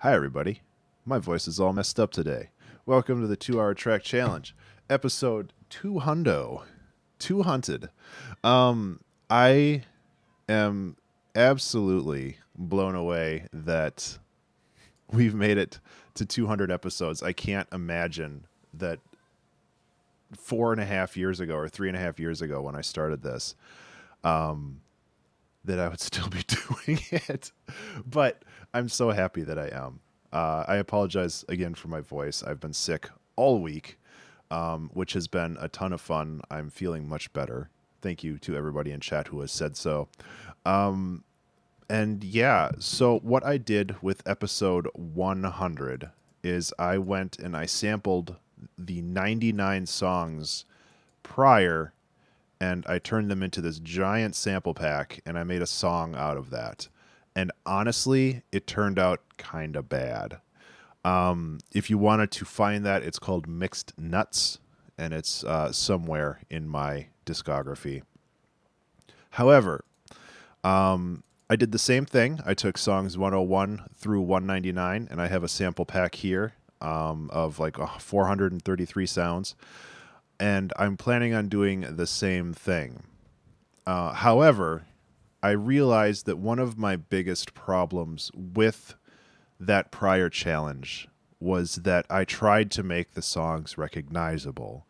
Hi, everybody. My voice is all messed up today. Welcome to the 2 Hour Track Challenge, episode 200. 200. I am absolutely blown away that we've made it to 200 episodes. I can't imagine that 4.5 years ago or 3.5 years ago when I started this, that I would still be doing it. But I'm so happy that I am. I apologize again for my voice. I've been sick all week, which has been a ton of fun. I'm feeling much better. Thank you to everybody in chat who has said so. And yeah, so what I did with episode 100 is I went and I sampled the 99 songs prior, and I turned them into this giant sample pack, and I made a song out of that. And honestly, it turned out kind of bad. If you wanted to find that, it's called Mixed Nuts, and it's somewhere in my discography. However, I did the same thing. I took songs 101 through 199, and I have a sample pack here of like 433 sounds. And I'm planning on doing the same thing. However, I realized that one of my biggest problems with that prior challenge was that I tried to make the songs recognizable.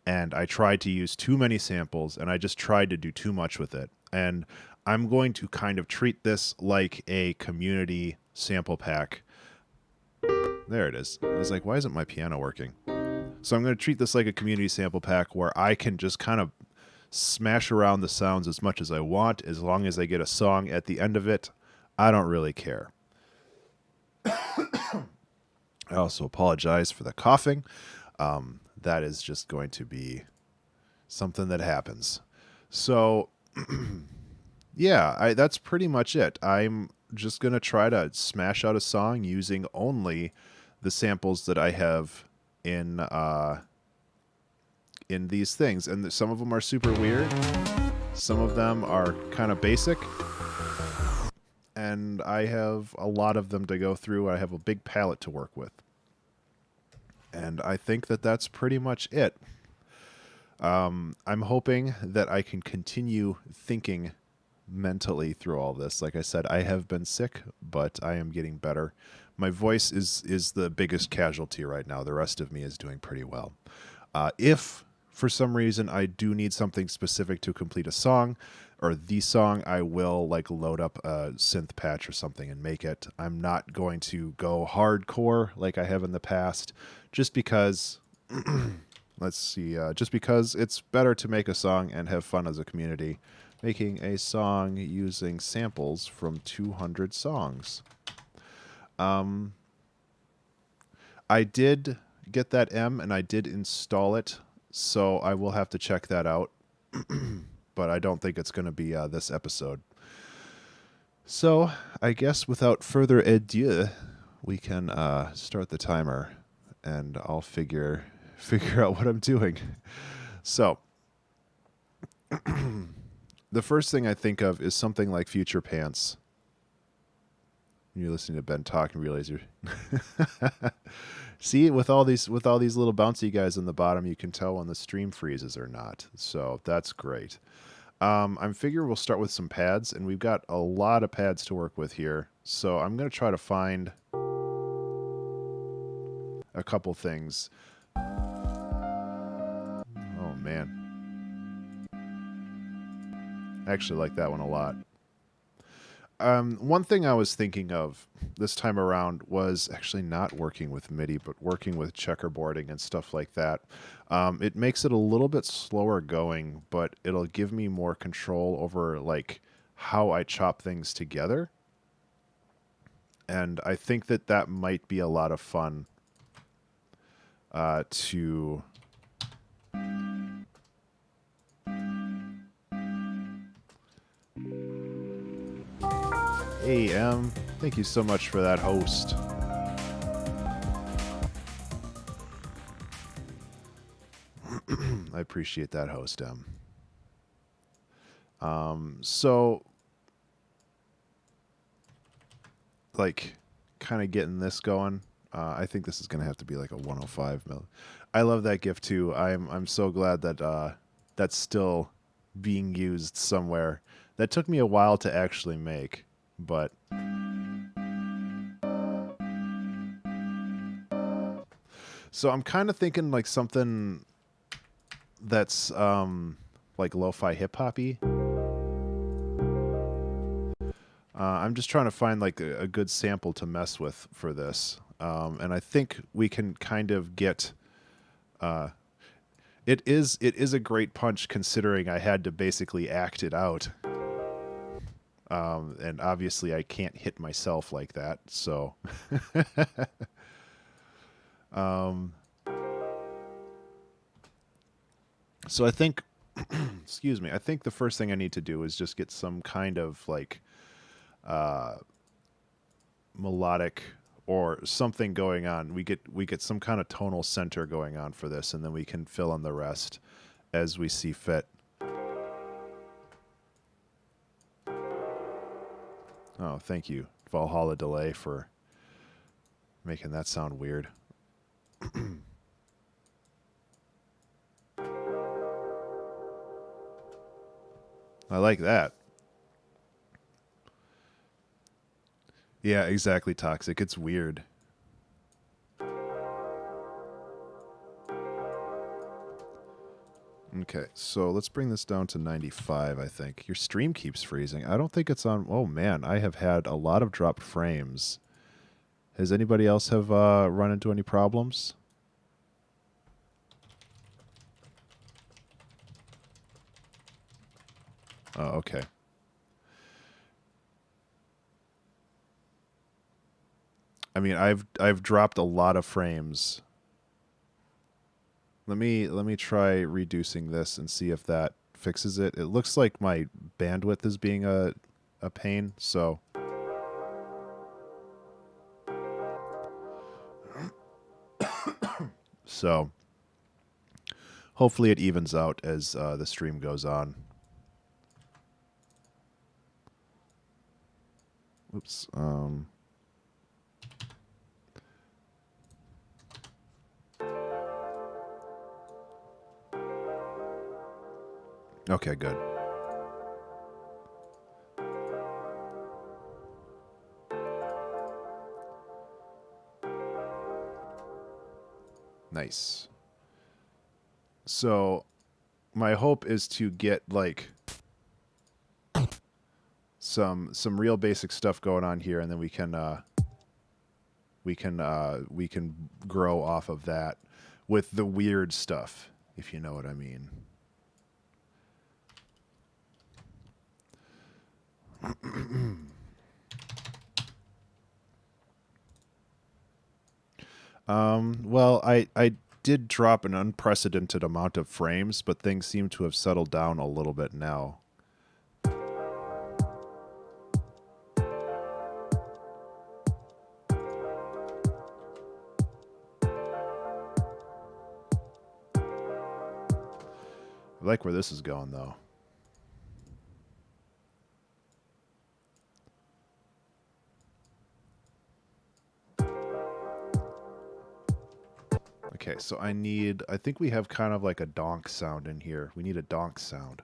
And I tried to use too many samples, and I just tried to do too much with it. And I'm going to kind of treat this like a community sample pack. There it is. I was like, why isn't my piano working? So I'm going to treat this like a community sample pack where I can just kind of smash around the sounds as much as I want. As long as I get a song at the end of it, I don't really care. I also apologize for the coughing. That is just going to be something that happens. So, yeah, that's pretty much it. I'm just going to try to smash out a song using only the samples that I have in these things. And some of them are super weird. Some of them are kind of basic. And I have a lot of them to go through. I have a big palette to work with. And I think that that's pretty much it. I'm hoping that I can continue thinking mentally through all this. Like I said, I have been sick, but I am getting better. My voice is the biggest casualty right now. The rest of me is doing pretty well. If for some reason I do need something specific to complete a song or the song, I will like load up a synth patch or something and make it. I'm not going to go hardcore like I have in the past, just because let's see, just because it's better to make a song and have fun as a community, making a song using samples from 200 songs. I did get that M and I did install it, so I will have to check that out. But I don't think it's going to be this episode. So I guess without further ado, we can start the timer, and I'll figure out what I'm doing. So the first thing I think of is something like Future Pants. You're listening to Ben talk and realize you're see, with all these little bouncy guys on the bottom, you can tell when the stream freezes or not. So that's great. I figure we'll start with some pads, and we've got a lot of pads to work with here. So I'm going to try to find a couple things. Oh man. I actually like that one a lot. One thing I was thinking of this time around was actually not working with MIDI, but working with checkerboarding and stuff like that. It makes it a little bit slower going, but it'll give me more control over like how I chop things together. And I think that that might be a lot of fun to... Hey, thank you so much for that host. I appreciate that host, So, like, kind of getting this going. I think this is going to have to be like a 105 mil. I love that GIF too. I'm so glad that that's still being used somewhere. That took me a while to actually make, but so I'm kind of thinking like something that's like lo-fi hip-hoppy. I'm just trying to find like a good sample to mess with for this, and I think we can kind of get. It is a great punch considering I had to basically act it out, and obviously I can't hit myself like that. So, so I think, excuse me, I think the first thing I need to do is just get some kind of like melodic or something going on. We get some kind of tonal center going on for this, and then we can fill in the rest as we see fit. Oh, thank you, Valhalla Delay, for making that sound weird. I like that. Yeah, exactly, Toxic. It's weird. Okay, so let's bring this down to 95, I think. Your stream keeps freezing. I don't think it's on... Oh, man, I have had a lot of dropped frames. Has anybody else have run into any problems? Oh, okay. I mean, I've dropped a lot of frames. Let me try reducing this and see if that fixes it. It looks like my bandwidth is being a pain, so so hopefully it evens out as the stream goes on. Oops. Okay, good. Nice. So my hope is to get like some real basic stuff going on here, and then we can grow off of that with the weird stuff, if you know what I mean. Well, I did drop an unprecedented amount of frames, but things seem to have settled down a little bit now. I like where this is going, though. Okay, so I think we have kind of like a donk sound in here. We need a donk sound.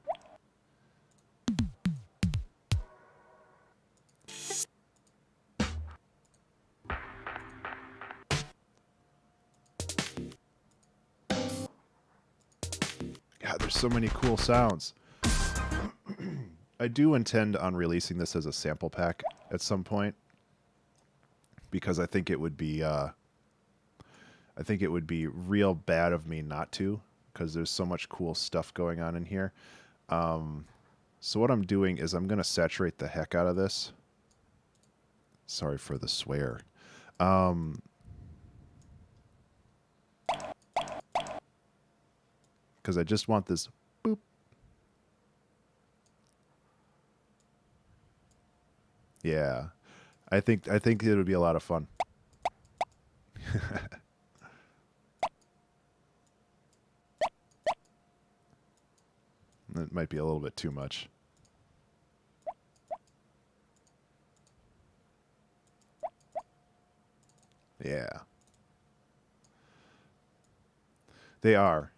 God, there's so many cool sounds. I do intend on releasing this as a sample pack at some point, because I think it would be real bad of me not to, because there's so much cool stuff going on in here. So what I'm doing is I'm going to saturate the heck out of this. Sorry for the swear. Because I just want this boop. Yeah. I think it would be a lot of fun. It might be a little bit too much. Yeah. They are.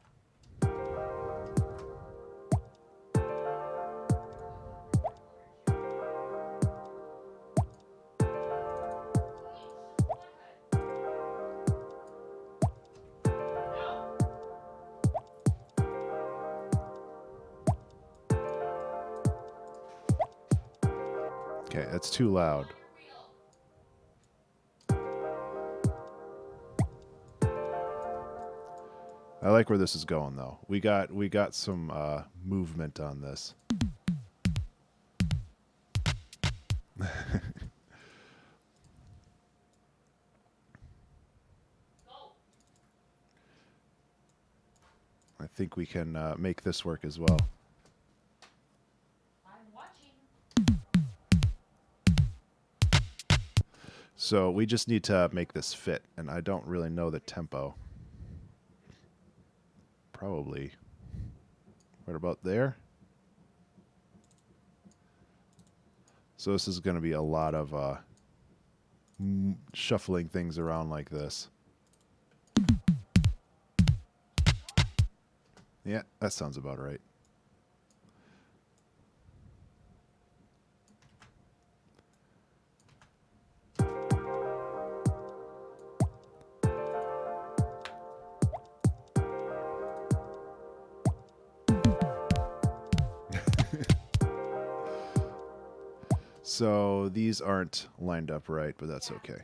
Okay, that's too loud. I like where this is going though. We got some movement on this. I think we can make this work as well. I'm watching. So we just need to make this fit, and I don't really know the tempo. Probably right about there. So this is going to be a lot of shuffling things around like this. Yeah, that sounds about right. So these aren't lined up right, but that's okay.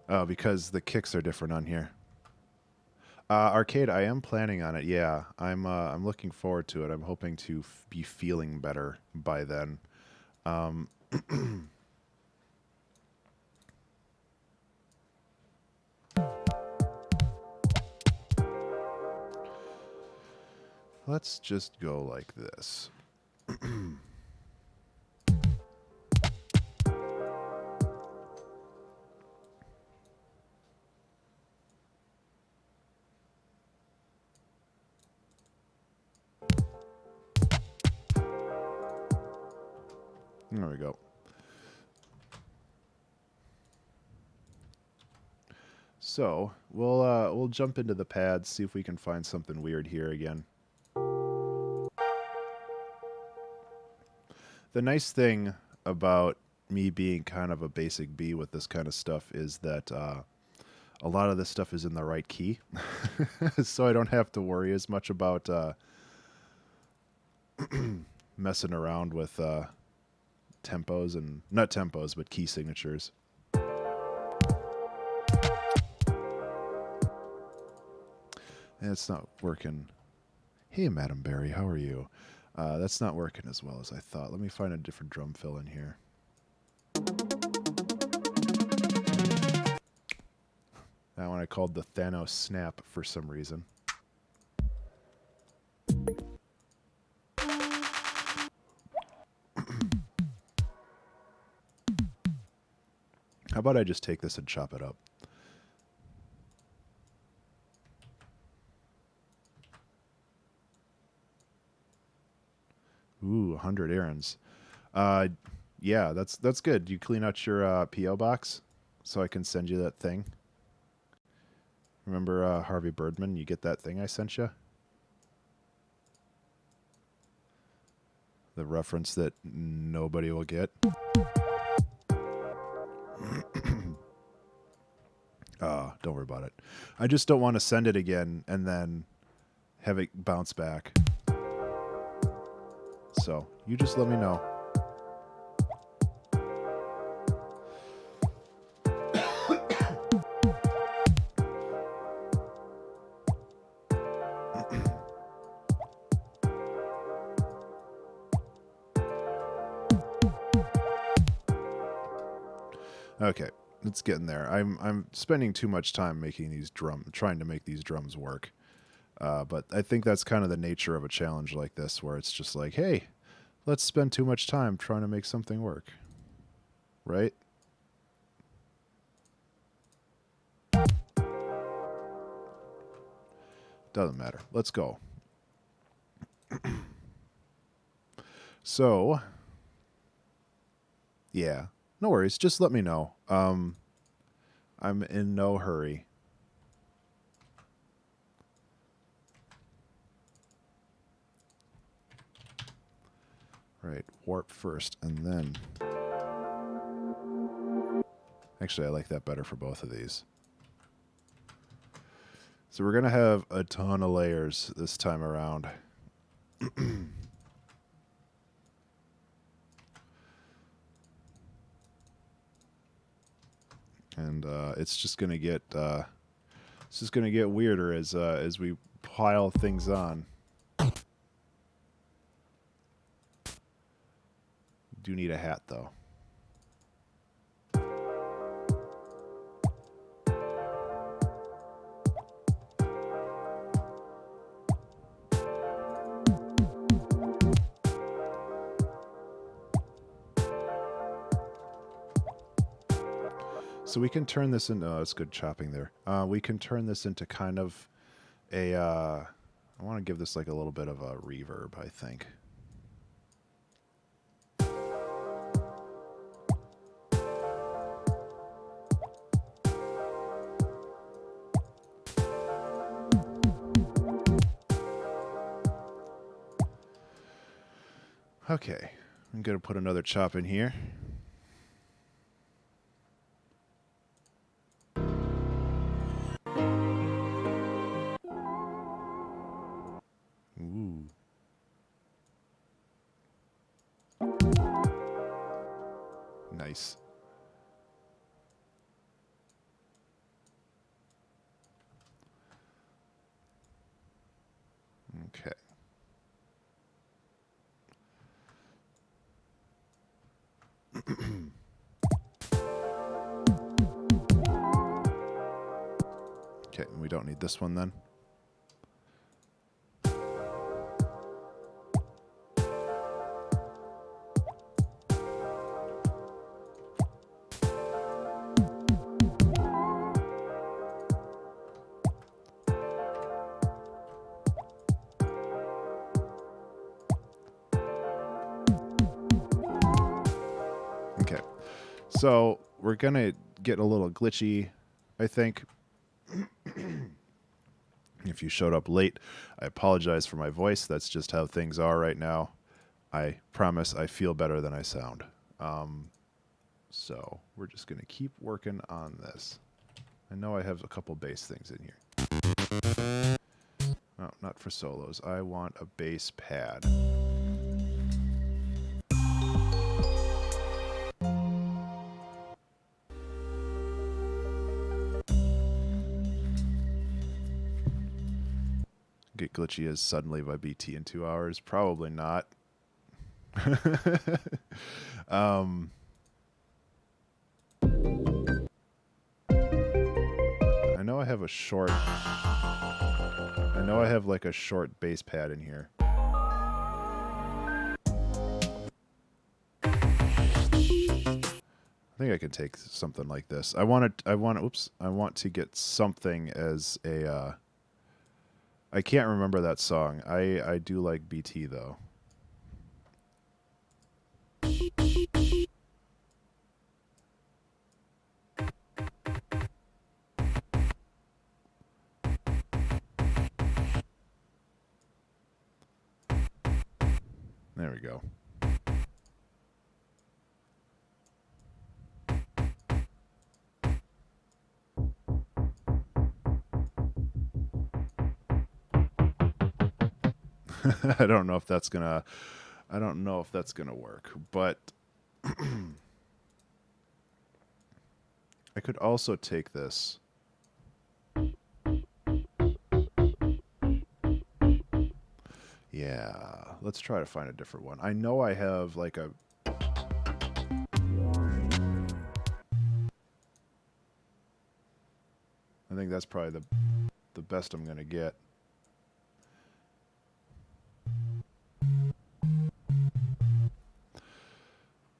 Oh, because the kicks are different on here. Arcade, I am planning on it. Yeah, I'm looking forward to it. I'm hoping to be feeling better by then. Let's just go like this. There we go. So we'll jump into the pads, see if we can find something weird here again. The nice thing about me being kind of a basic B with this kind of stuff is that a lot of this stuff is in the right key, so I don't have to worry as much about messing around with tempos and not tempos, but key signatures. And it's not working. Hey, Madam Barry, how are you? That's not working as well as I thought. Let me find a different drum fill in here. That one I called the Thanos Snap for some reason. How about I just take this and chop it up? Ooh, 100 errands. Yeah, that's good. You clean out your P.O. box so I can send you that thing. Remember Harvey Birdman? You get that thing I sent you? The reference that nobody will get. Don't worry about it. I just don't want to send it again and then have it bounce back. So you just let me know. Okay, it's getting there. I'm spending too much time making these trying to make these drums work. But I think that's kind of the nature of a challenge like this, where it's just like, hey, let's spend too much time trying to make something work, right? Doesn't matter. Let's go. So, yeah, no worries. Just let me know. I'm in no hurry. Right, warp first, and then... Actually, I like that better for both of these. So we're going to have a ton of layers this time around. And it's just going to get weirder as we pile things on. Do need a hat though. So we can turn this into, oh, it's good chopping there. We can turn this into kind of a, I want to give this like a little bit of a reverb, I think. Okay, I'm going to put another chop in here. Ooh. Nice. Okay. Okay, we don't need this one then. Okay, so we're gonna get a little glitchy, I think. If you showed up late, I apologize for my voice. That's just how things are right now. I promise I feel better than I sound. So we're just gonna keep working on this. I know I have a couple bass things in here. No, not for solos. I want a bass pad. Get glitchy as suddenly by BT in 2 hours? Probably not. I know I have a short... I know I have like a short bass pad in here. I think I can take something like this. I want to get something as a... I can't remember that song. I do like BT though. There we go. I don't know if that's gonna work, but I could also take this. Yeah, let's try to find a different one. I know I have like a... I think that's probably the best I'm gonna get.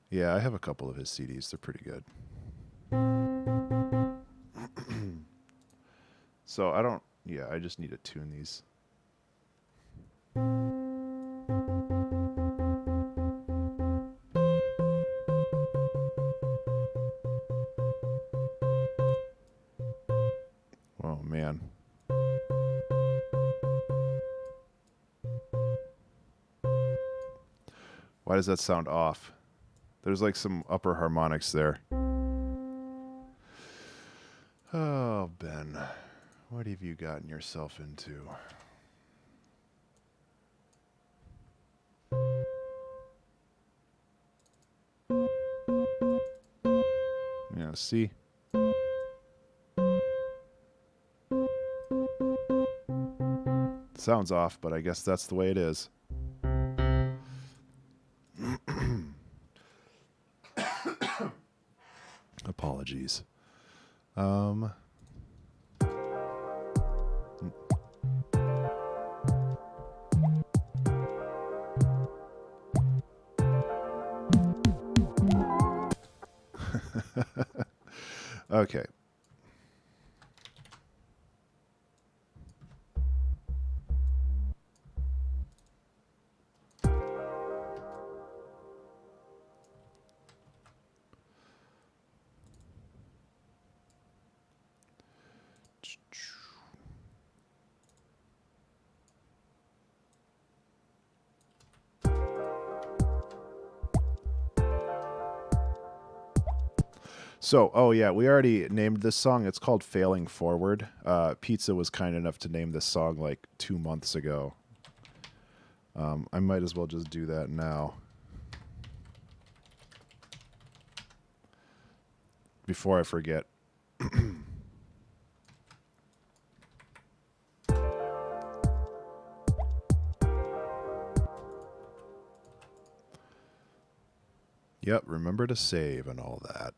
Yeah, I have a couple of his CDs. They're pretty good. So I don't Yeah, I just need to tune these. Oh, man. Why does that sound off? There's like some upper harmonics there. Oh, Ben. What have you gotten yourself into? Yeah, see? Sounds off, but I guess that's the way it is. Apologies. Okay. So, oh yeah, we already named this song. It's called Failing Forward. Pizza was kind enough to name this song like 2 months ago. I might as well just do that now. Before I forget. Yep, remember to save and all that.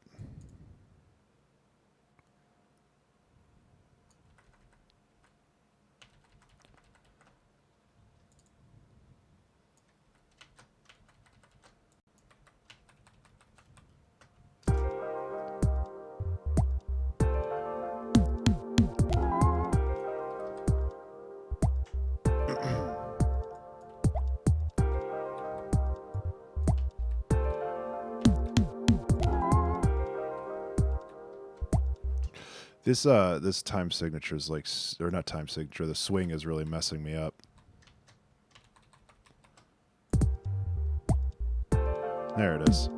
This time signature is like, or not time signature, the swing is really messing me up. There it is.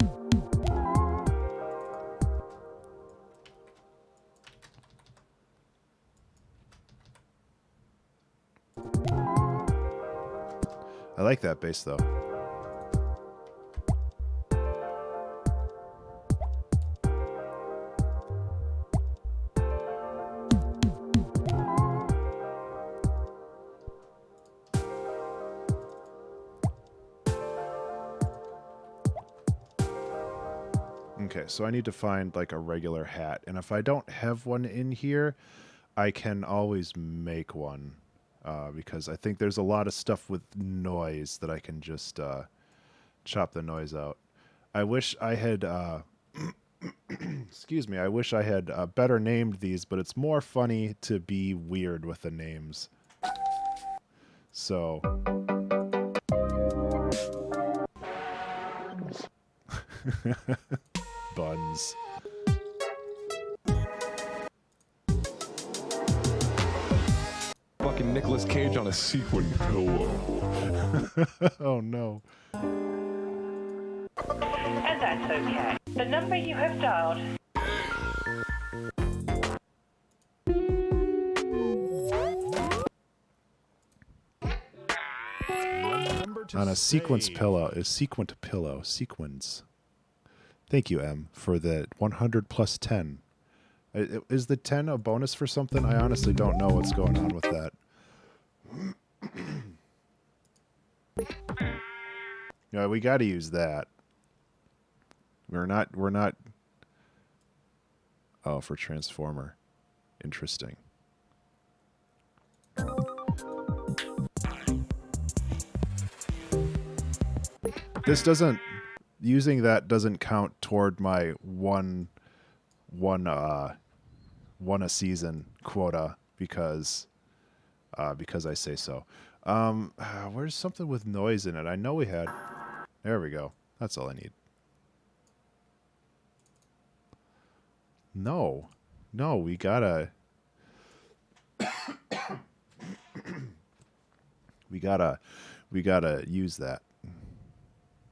I like that bass though. Okay, so I need to find like a regular hat, and if I don't have one in here, I can always make one, because I think there's a lot of stuff with noise that I can just chop the noise out. I wish I had, excuse me, I wish I had better named these, but it's more funny to be weird with the names. So... Buns. Fucking Nicolas Cage on a sequin pillow. Oh no. And that's okay. The number you have dialed. On a sequence pillow is sequent pillow. Sequence. Thank you, M, for the 100 plus 10. Is the 10 a bonus for something? I honestly don't know what's going on with that. Yeah, we got to use that. We're not... Oh, for Transformer. Interesting. This doesn't... Using that doesn't count toward my one a season quota, because because I say so. Where's something with noise in it? I know we had. There we go. That's all I need. No. No, we gotta... we gotta use that.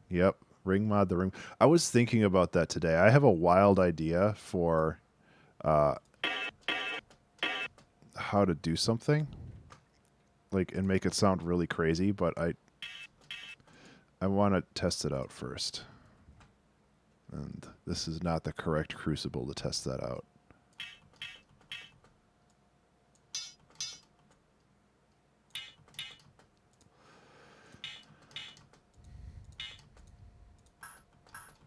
Yep. Ring mod the ring. I was thinking about that today. I have a wild idea for how to do something. Like, and make it sound really crazy, but I want to test it out first. And this is not the correct crucible to test that out.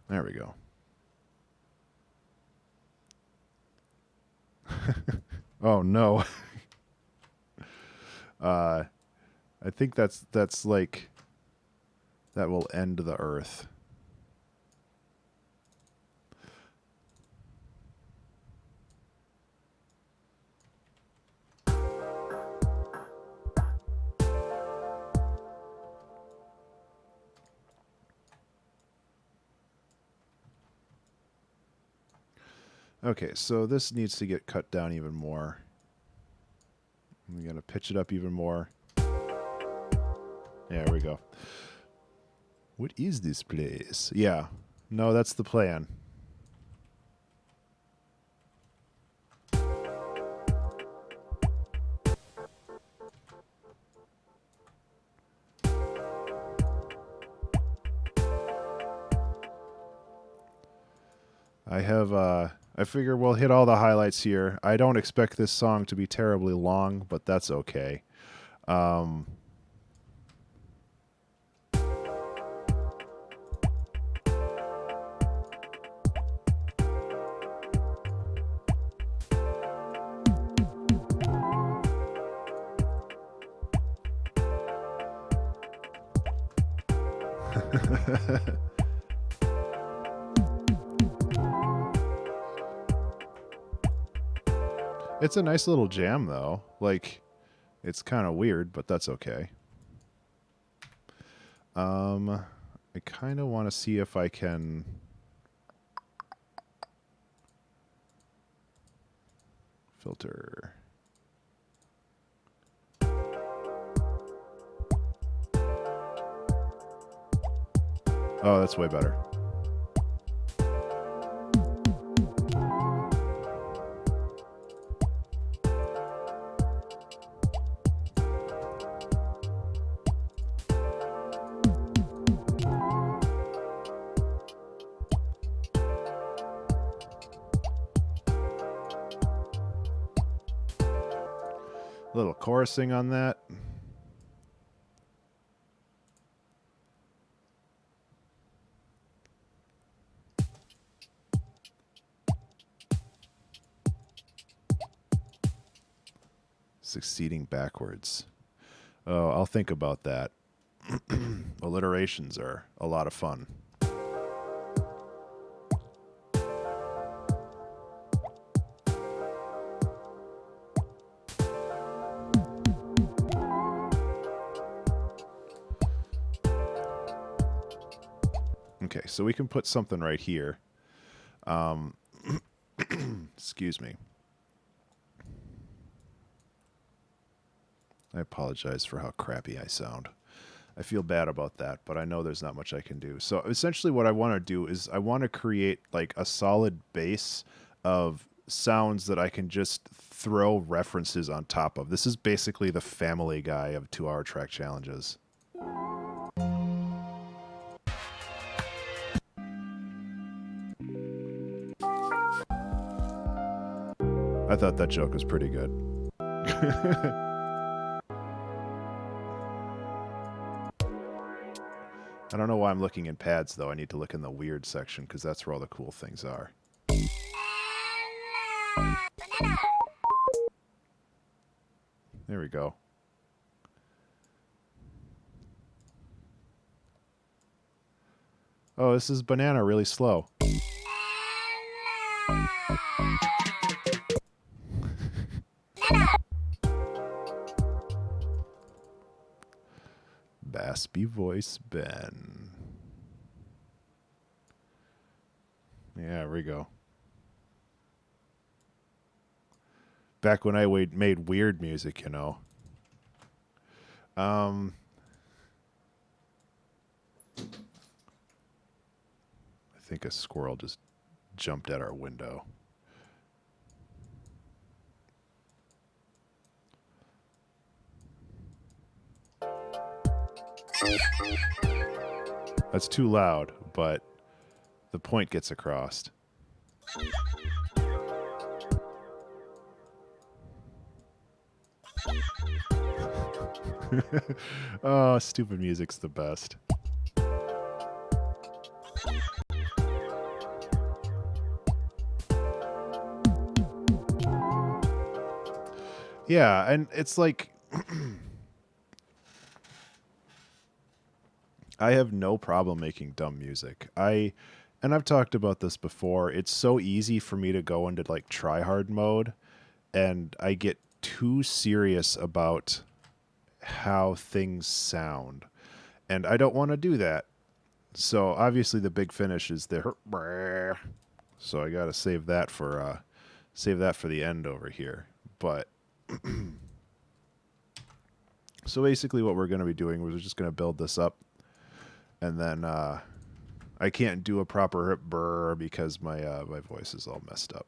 There we go. Oh no. I think that's like that will end the earth. Okay, so this needs to get cut down even more. We gotta pitch it up even more. There we go. What is this place? Yeah. No, that's the plan. I figure we'll hit all the highlights here. I don't expect this song to be terribly long, but that's okay. It's a nice little jam, though. Like, it's kind of weird, but that's okay. I kind of want to see if I can... filter... Oh, that's way better. A little chorusing on that. Succeeding backwards. Oh, I'll think about that. Alliterations are a lot of fun. Okay, so we can put something right here. Excuse me. I apologize for how crappy I sound. I feel bad about that, but I know there's not much I can do. So essentially what I want to do is I want to create like a solid base of sounds that I can just throw references on top of. This is basically the Family Guy of 2-hour track challenges. I thought that joke was pretty good. I don't know why I'm looking in pads, though. I need to look in the weird section, because that's where all the cool things are. There we go. Oh, this is banana really slow. Raspy voice Ben. Yeah, there we go. Back when I made weird music, you know. I think a squirrel just jumped at our window. That's too loud, but the point gets across. Oh, stupid music's the best. Yeah, and it's like I have no problem making dumb music. And I've talked about this before. It's so easy for me to go into like try hard mode and I get too serious about how things sound. And I don't want to do that. So obviously the big finish is the so I got to save that for the end over here. But so basically what we're going to be doing is we're just going to build this up. And then I can't do a proper brr because my voice is all messed up.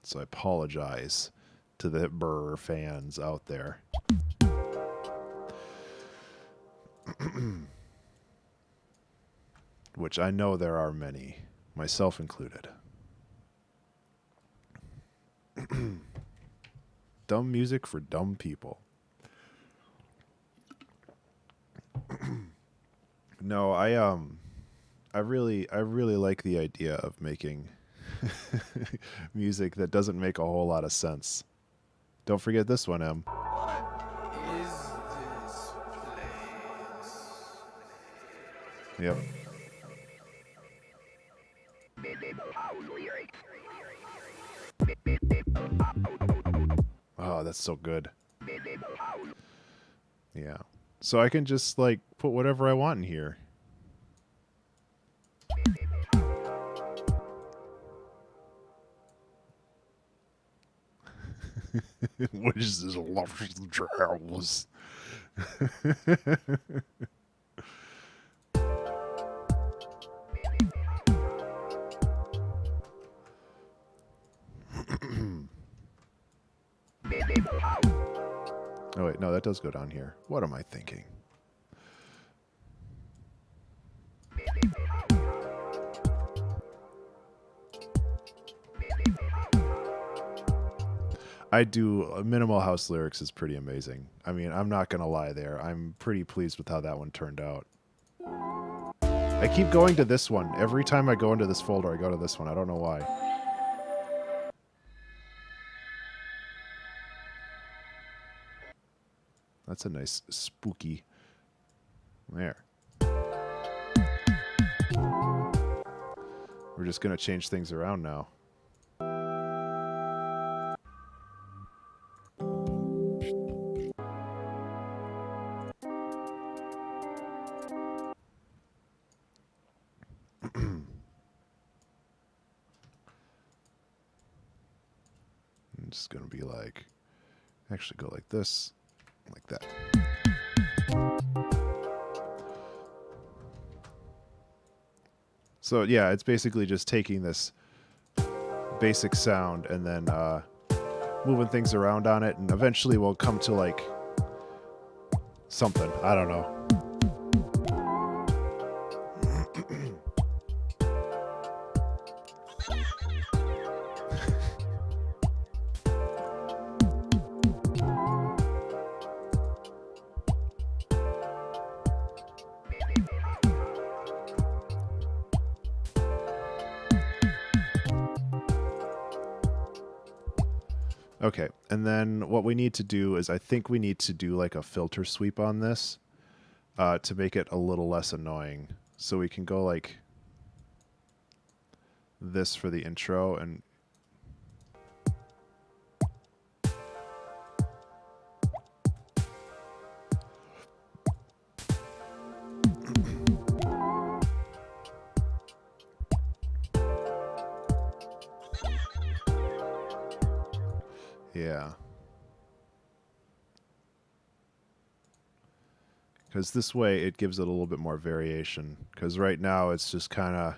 So I apologize to the brr fans out there. Which I know there are many, myself included. Dumb music for dumb people. No, I really like the idea of making music that doesn't make a whole lot of sense. Don't forget this one, Em. What is this place? Yep. Oh, that's so good. Yeah. So I can just like put whatever I want in here. What is this lovely house? Oh wait, no, that does go down here. What am I thinking? I do minimal house lyrics is pretty amazing. I mean, I'm not gonna lie there. I'm pretty pleased with how that one turned out. I keep going to this one. Every time I go into this folder, I go to this one. I don't know why. That's a nice spooky. There. We're just gonna change things around now. It's just gonna be like, actually go like this, like that. So yeah, it's basically just taking this basic sound and then moving things around on it, and eventually we'll come to like something. I don't know. Okay, and then what we need to do is I think we need to do like a filter sweep on this to make it a little less annoying. So we can go like this for the intro and because this way it gives it a little bit more variation. Because right now it's just kind of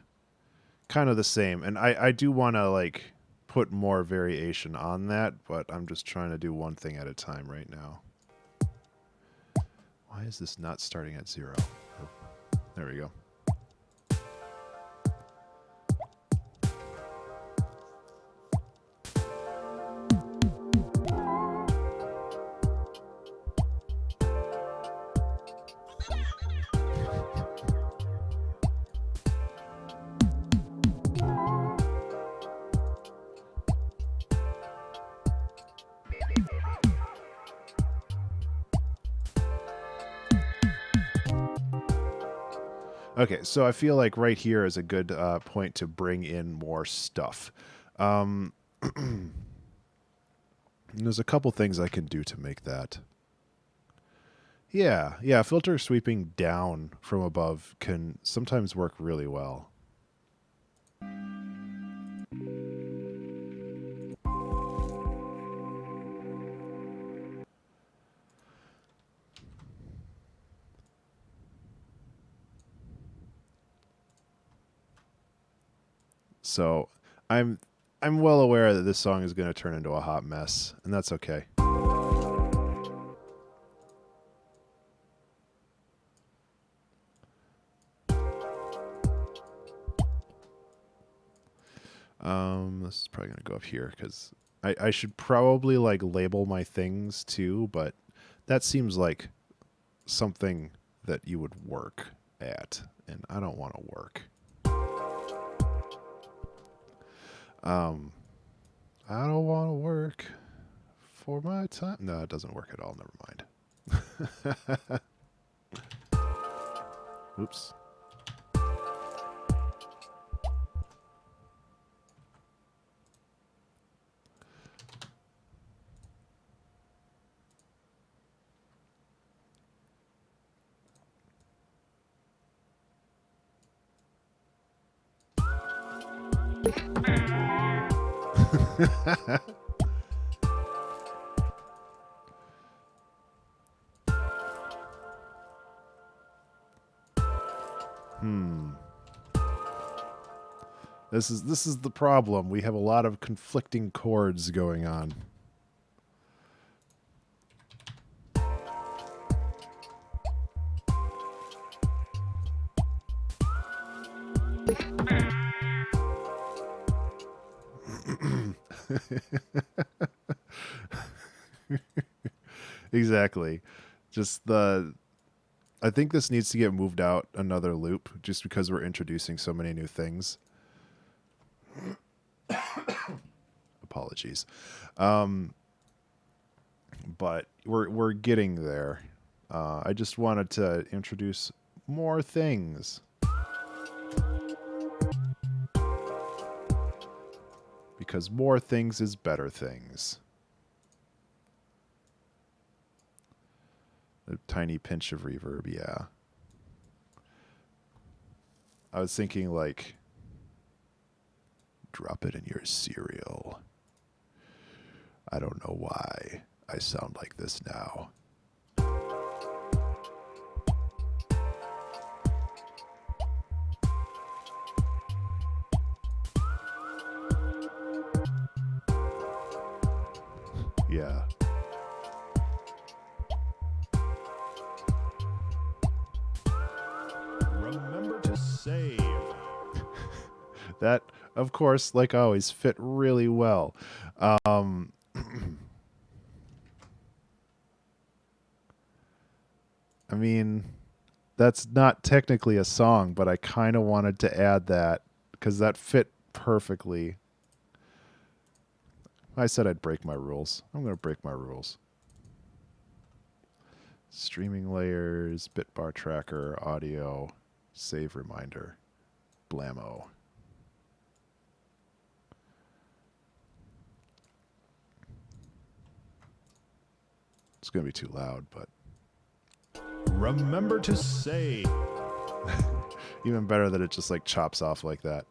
the same, and I do want to like put more variation on that, but I'm just trying to do one thing at a time right now. Why is this not starting at 0? Oh, there we go. Okay, so I feel like right here is a good point to bring in more stuff. There's a couple things I can do to make that. Yeah, filter sweeping down from above can sometimes work really well. So I'm well aware that this song is going to turn into a hot mess, and that's okay. This is probably going to go up here because I should probably like label my things too, but that seems like something that you would work at, and I don't want to work. I don't want to work for my time. No, it doesn't work at all. Never mind. Oops. This is the problem. We have a lot of conflicting chords going on. Exactly. I think this needs to get moved out another loop just because we're introducing so many new things. Apologies. But we're getting there. I just wanted to introduce more things. Because more things is better things. A tiny pinch of reverb, yeah. I was thinking like, drop it in your cereal. I don't know why I sound like this now. Yeah. Remember to save. That, of course, like always, fit really well. I mean, that's not technically a song, but I kind of wanted to add that because that fit perfectly. I said I'd break my rules. I'm going to break my rules. Streaming layers, bitbar tracker, audio, save reminder, blammo. It's going to be too loud, but Remember to save. even better that it just like chops off like that.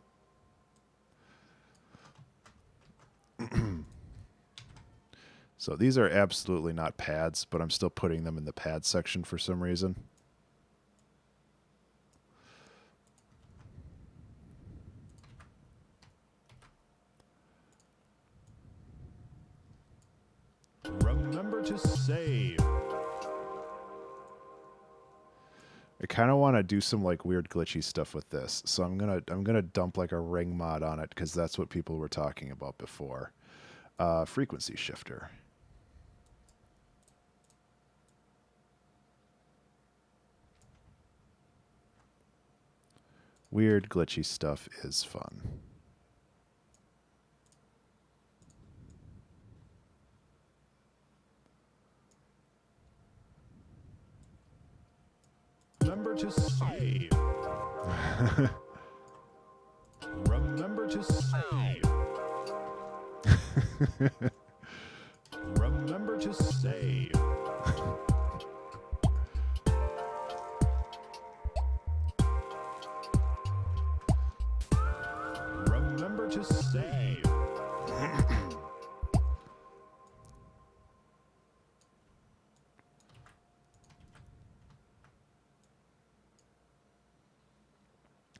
So these are absolutely not pads, but I'm still putting them in the pad section for some reason. Remember to save. I kind of want to do some like weird glitchy stuff with this, so I'm gonna dump like a ring mod on it because that's what people were talking about before. Frequency shifter. Weird glitchy stuff is fun. Remember to save. Remember to save. Remember to save. Remember to save.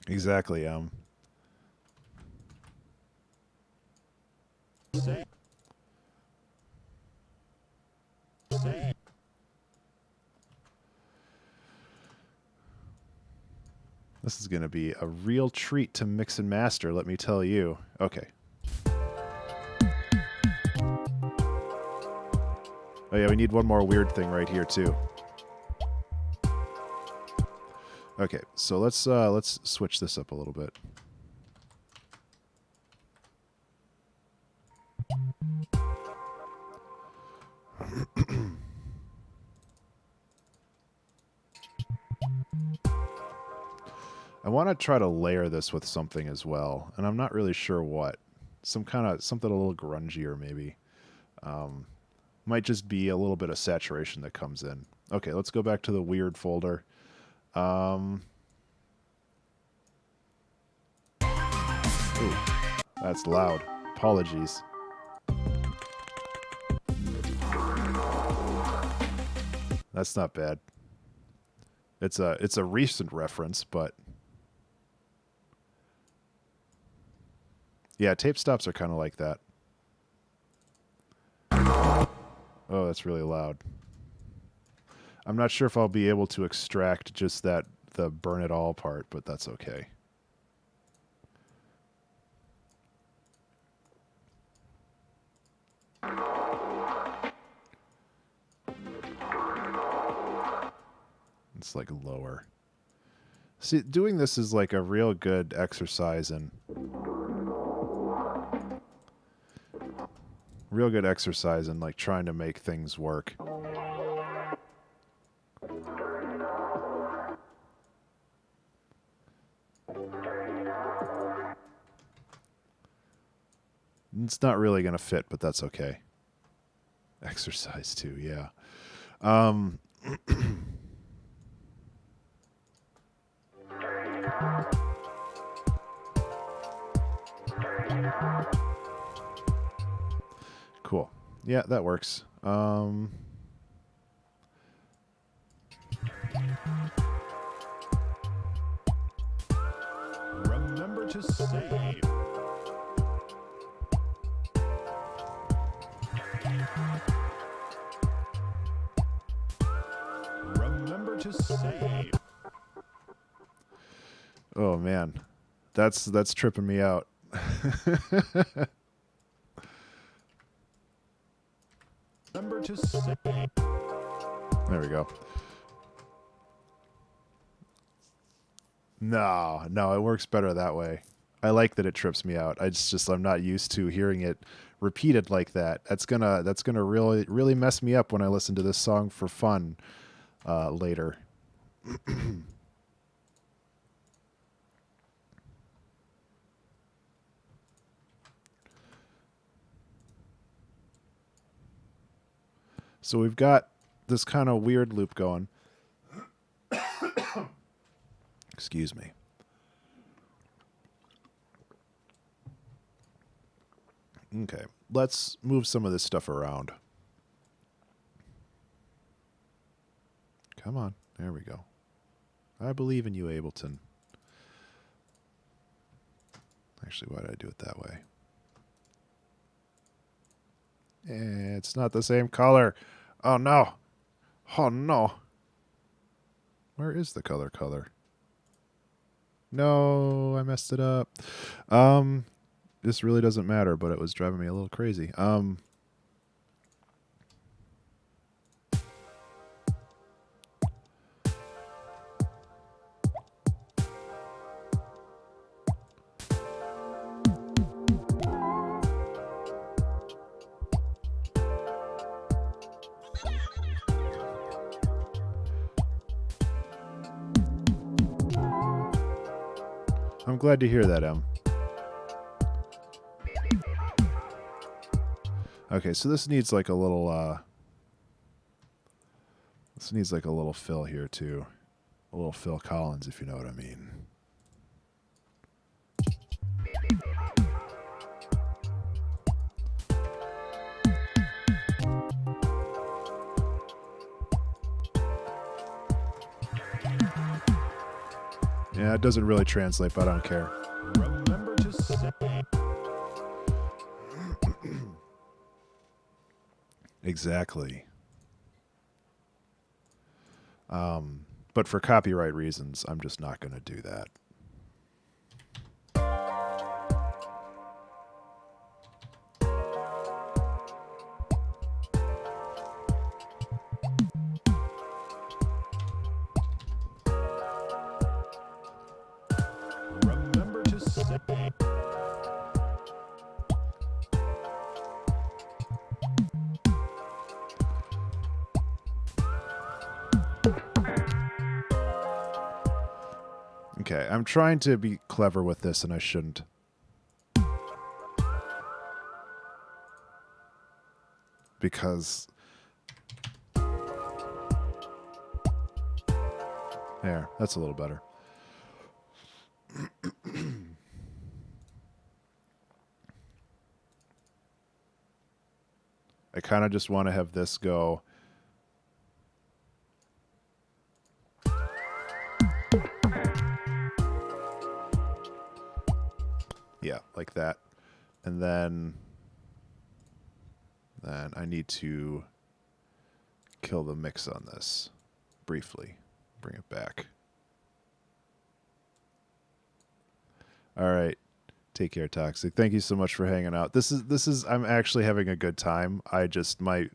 Exactly. Save. Save. This is going to be a real treat to mix and master, let me tell you. Okay. Oh yeah, we need one more weird thing right here too. Okay, so let's switch this up a little bit. I want to try to layer this with something as well, and I'm not really sure what. Something a little grungier maybe. Might just be a little bit of saturation that comes in. Okay, let's go back to the weird folder. Ooh, that's loud. Apologies. That's not bad. It's a recent reference, but yeah, tape stops are kind of like that. Oh, that's really loud. I'm not sure if I'll be able to extract just the burn it all part, but that's okay. It's like lower. See, doing this is like a real good exercise in like trying to make things work. It's not really going to fit, but that's okay. Exercise too, yeah. Cool. Yeah, that works. Remember to save. Remember to save. Oh man, that's tripping me out. Remember to save. There we go. No, it works better that way. I like that it trips me out. I'm not used to hearing it repeated like that. That's gonna really mess me up when I listen to this song for fun later. So we've got this kind of weird loop going. Excuse me. Okay, let's move some of this stuff around. Come on, there we go. I believe in you, Ableton. Actually, why did I do it that way? It's not the same color. Oh no. Oh no. Where is the color? No, I messed it up. This really doesn't matter, but it was driving me a little crazy. I'm glad to hear that, Em. Okay, so this needs like a little fill here too. A little Phil Collins, if you know what I mean. Yeah, it doesn't really translate, but I don't care. Remember to say. Exactly. But for copyright reasons, I'm just not going to do that. Remember to say. Okay, I'm trying to be clever with this, and I shouldn't. Because... There, that's a little better. I kind of just want to have this go... Yeah, like that. And then I need to kill the mix on this briefly. Bring it back. All right. Take care, Toxic. Thank you so much for hanging out. This is I'm actually having a good time. I just my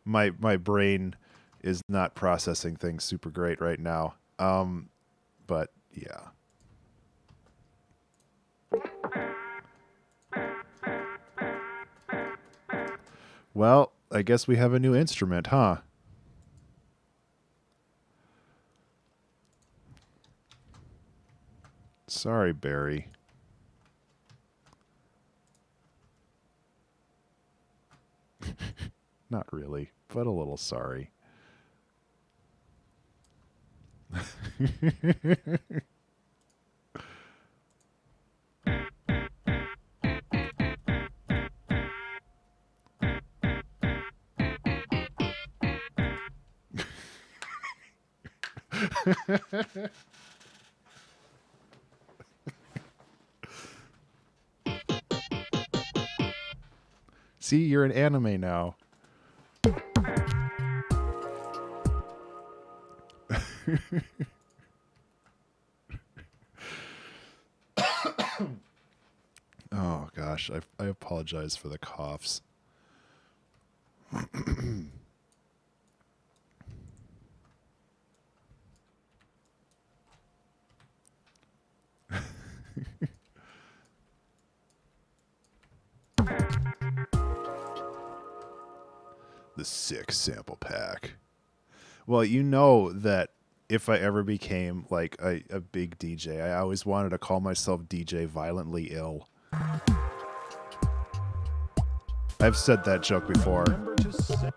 brain is not processing things super great right now. But yeah. Well, I guess we have a new instrument, huh? Sorry, Barry. Not really, but a little sorry. See, you're an anime now. Oh gosh, I apologize for the coughs. The sick sample pack. Well, you know that if I ever became like a big DJ, I always wanted to call myself DJ Violently Ill. I've said that joke before. Remember to say.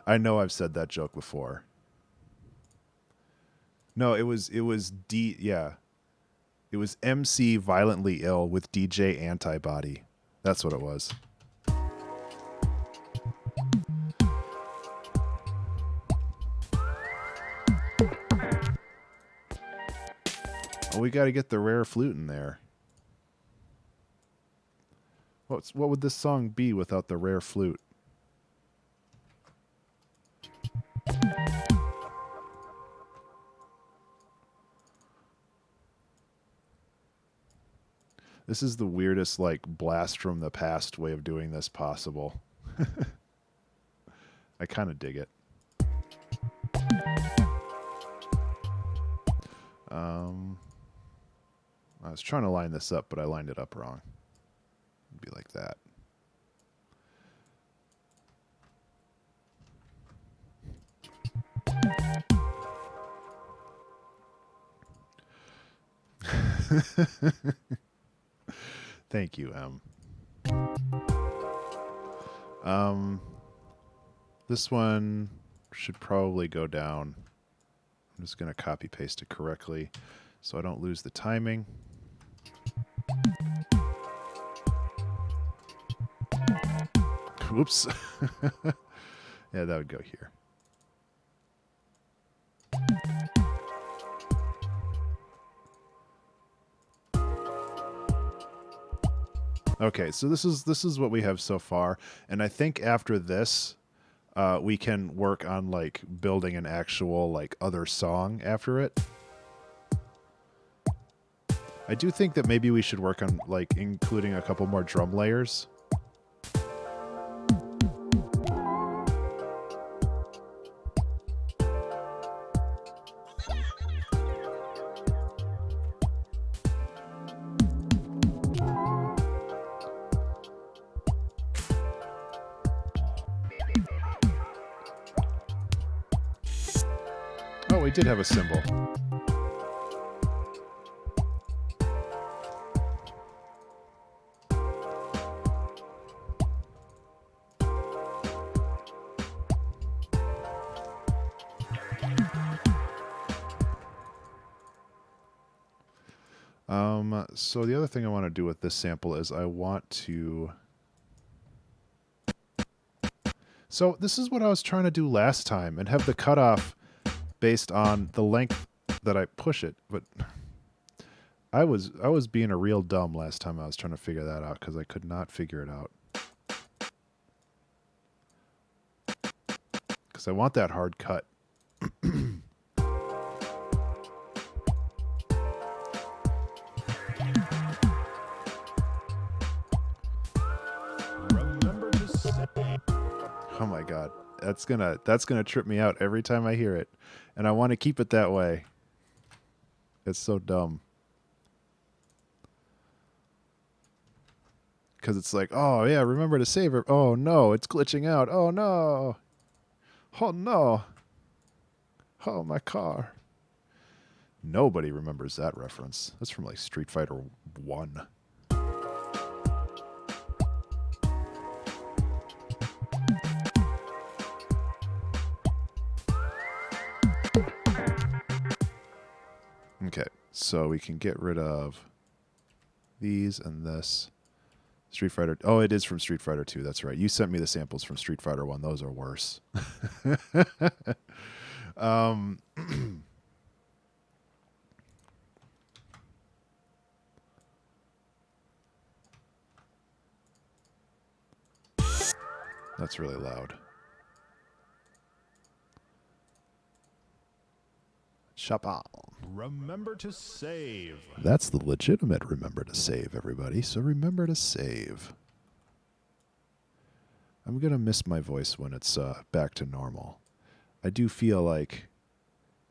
I know I've said that joke before. No, it was yeah. It was MC Violently Ill with DJ Antibody. That's what it was. Oh, we got to get the rare flute in there. What would this song be without the rare flute? This is the weirdest, like, blast from the past way of doing this possible. I kind of dig it. I was trying to line this up, but I lined it up wrong. It'd be like that. Thank you, Em. This one should probably go down. I'm just going to copy paste it correctly so I don't lose the timing. Whoops. Yeah, that would go here. Okay, so this is what we have so far, and I think after this, we can work on like building an actual like other song after it. I do think that maybe we should work on like including a couple more drum layers. Oh, we did have a cymbal. So the other thing I want to do with this sample is I want to... So this is what I was trying to do last time and have the cutoff based on the length that I push it, but I was being a real dumb last time I was trying to figure that out because I could not figure it out. Because I want that hard cut. Oh my god. That's gonna trip me out every time I hear it. And I want to keep it that way. It's so dumb. Because it's like, oh yeah, remember to save it. Oh no, it's glitching out. Oh no. Oh no. Oh, my car. Nobody remembers that reference. That's from like Street Fighter 1. Okay, so we can get rid of these and this. Street Fighter... Oh, it is from Street Fighter 2. That's right. You sent me the samples from Street Fighter 1. Those are worse. That's really loud. Chopin. Remember to save. That's the legitimate remember to save, everybody. So remember to save. I'm going to miss my voice when it's back to normal. I do feel like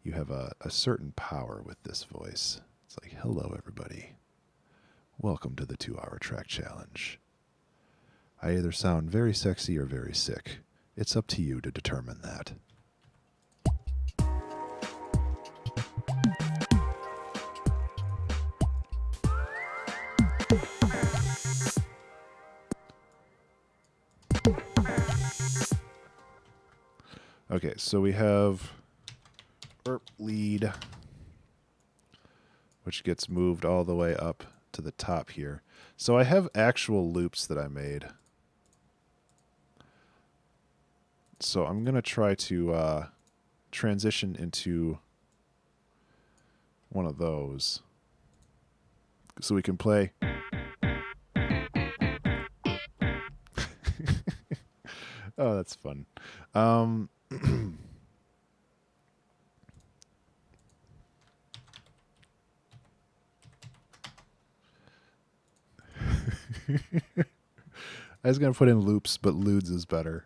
you have a certain power with this voice. It's like, hello, everybody. Welcome to the 2-hour track challenge. I either sound very sexy or very sick. It's up to you to determine that. Okay, so we have lead, which gets moved all the way up to the top here. So I have actual loops that I made. So I'm going to try to transition into one of those. So we can play. Oh, that's fun. Um, I was gonna put in loops, but lewds is better.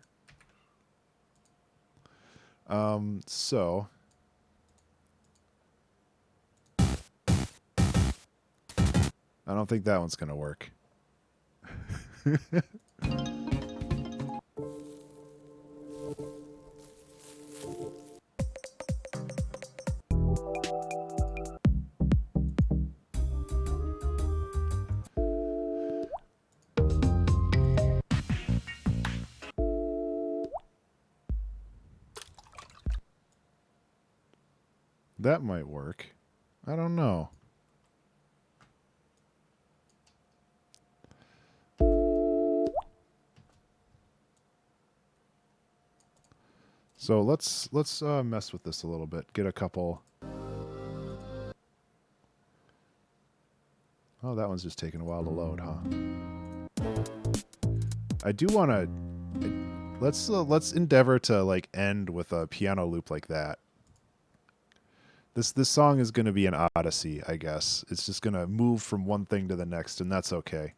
So I don't think that one's gonna work. That might work. I don't know. So let's mess with this a little bit. Get a couple. Oh, that one's just taking a while to load, huh? I do want to. Let's endeavor to like end with a piano loop like that. This song is going to be an odyssey, I guess. It's just going to move from one thing to the next, and that's okay.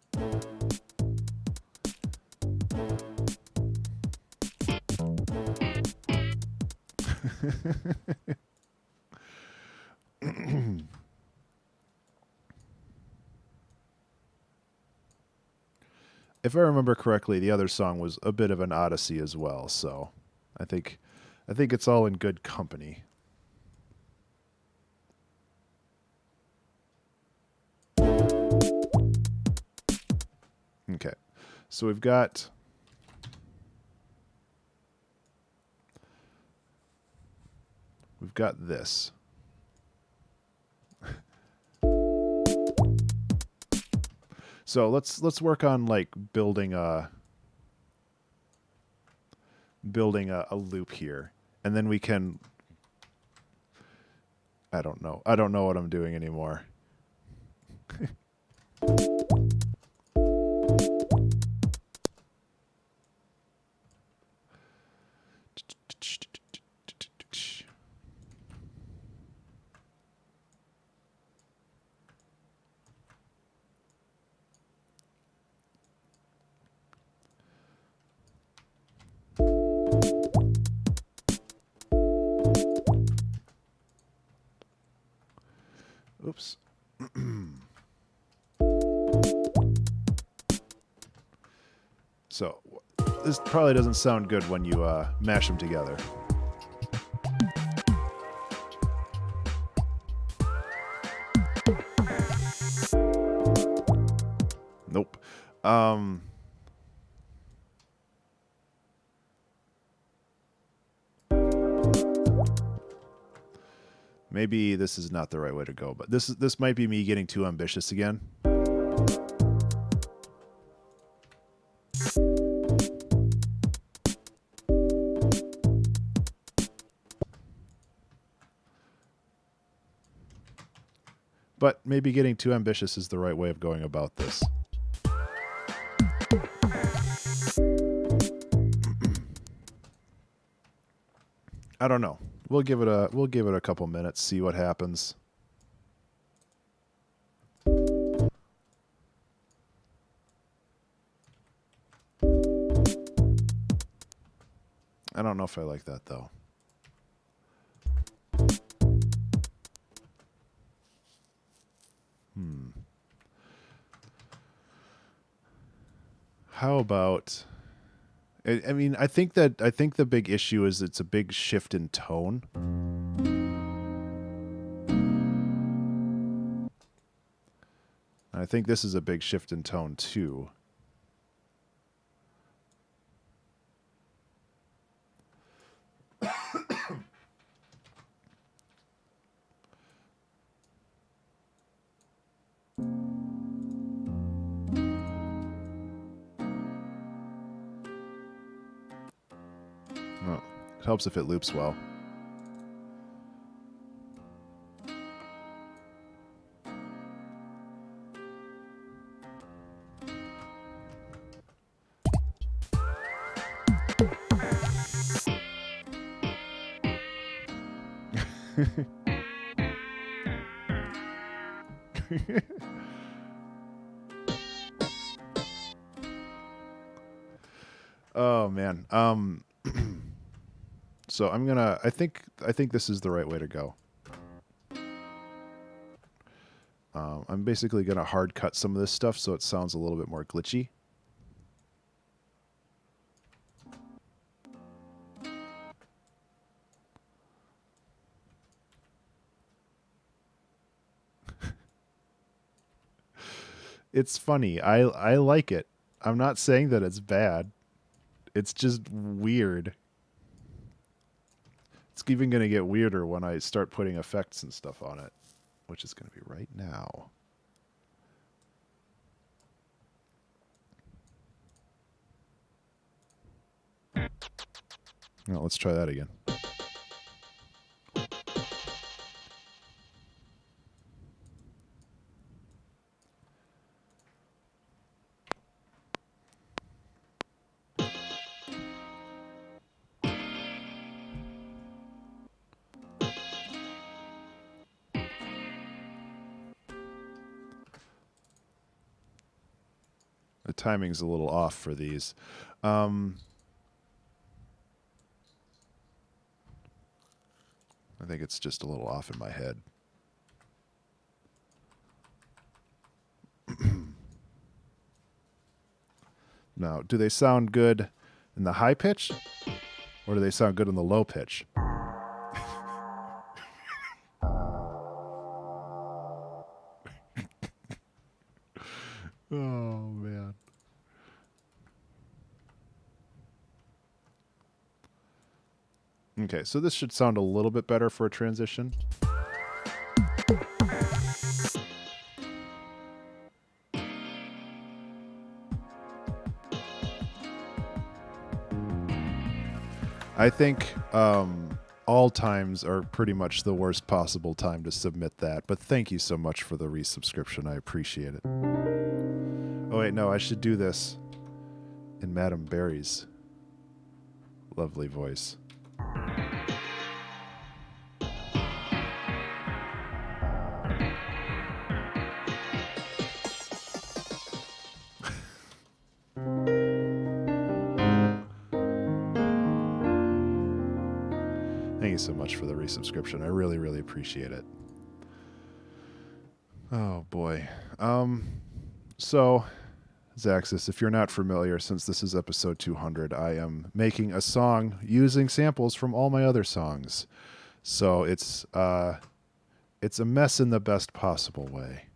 If I remember correctly, the other song was a bit of an odyssey as well, so I think it's all in good company. Okay. So we've got this. So let's work on like building a loop here, and then we can. I don't know what I'm doing anymore. Oops. So this probably doesn't sound good when you mash them together. Nope. Maybe this is not the right way to go, but this might be me getting too ambitious again. But maybe getting too ambitious is the right way of going about this. I don't know. We'll give it a couple minutes, see what happens. I don't know if I like that though. How about I mean, I think the big issue is it's a big shift in tone. I think this is a big shift in tone too. Oh, it helps if it loops well. Oh man. So I think this is the right way to go. I'm basically gonna hard cut some of this stuff so it sounds a little bit more glitchy. It's funny. I like it. I'm not saying that it's bad. It's just weird. It's even going to get weirder when I start putting effects and stuff on it, which is going to be right now. Well, let's try that again. The timing's a little off for these. I think it's just a little off in my head. Now, do they sound good in the high pitch? Or do they sound good in the low pitch? Oh, man. Okay, so this should sound a little bit better for a transition. I think all times are pretty much the worst possible time to submit that, but thank you so much for the resubscription. I appreciate it. Oh, wait, no, I should do this in Madame Barry's lovely voice. Thank you so much for the resubscription. I really, really appreciate it. Oh, boy. So, Zaxxas, if you're not familiar, since this is episode 200, I am making a song using samples from all my other songs. So it's a mess in the best possible way.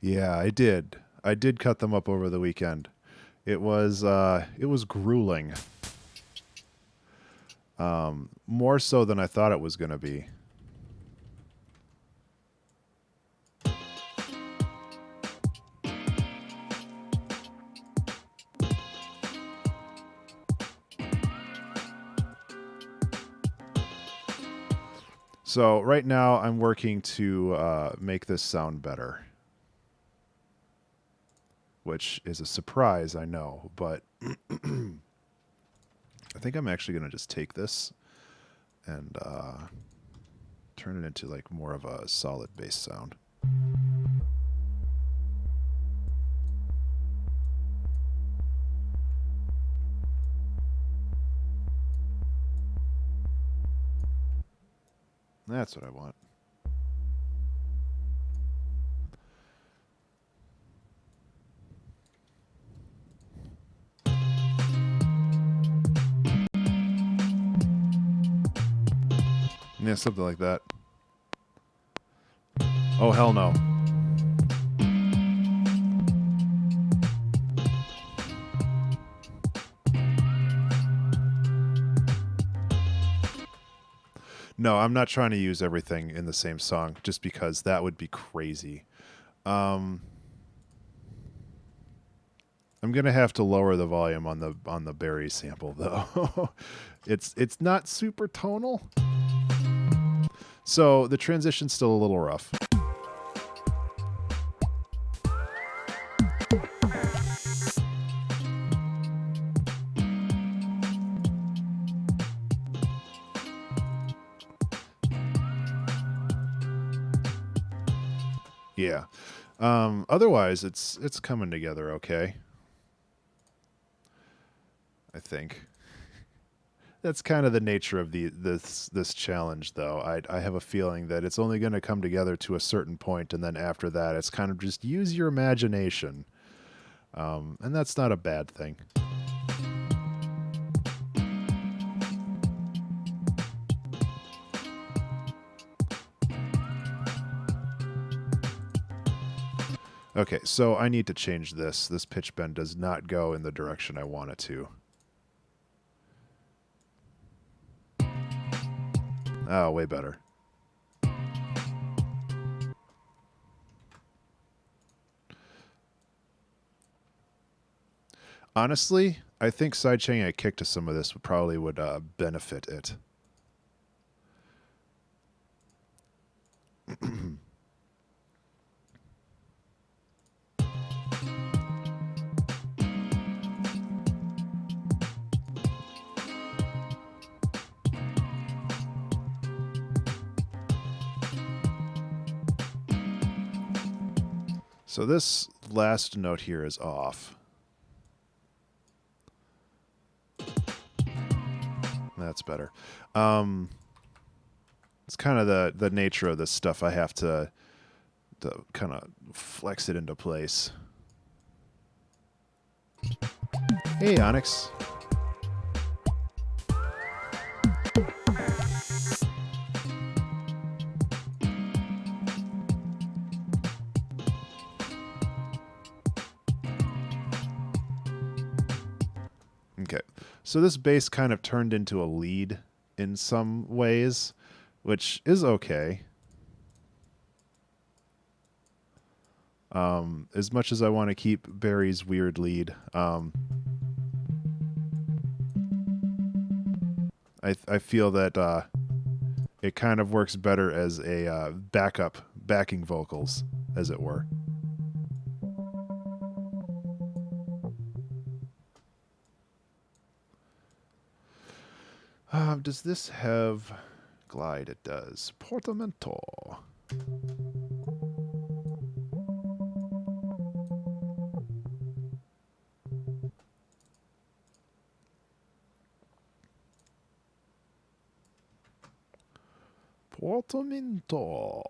Yeah, I did. I did cut them up over the weekend. It was grueling. More so than I thought it was going to be. So right now I'm working to make this sound better. Which is a surprise, I know, but I think I'm actually going to just take this and turn it into like more of a solid bass sound. That's what I want. Yeah, something like that. Oh, hell no. No, I'm not trying to use everything in the same song just because that would be crazy. I'm gonna have to lower the volume on the Barry sample though. It's not super tonal. So the transition's still a little rough. Yeah. Otherwise, it's coming together okay. I think that's kind of the nature of this challenge, though. I have a feeling that it's only going to come together to a certain point, and then after that, it's kind of just use your imagination, and that's not a bad thing. Okay, so I need to change this. This pitch bend does not go in the direction I want it to. Oh, way better. Honestly, I think sidechaining a kick to some of this would probably benefit it. So this last note here is off. That's better. It's kind of the nature of this stuff. I have to kind of flex it into place. Hey, Onyx. Okay, so this bass kind of turned into a lead in some ways, which is okay. As much as I want to keep Barry's weird lead, I feel that it kind of works better as a backing vocals, as it were. Does this have glide? It does. Portamento. Portamento.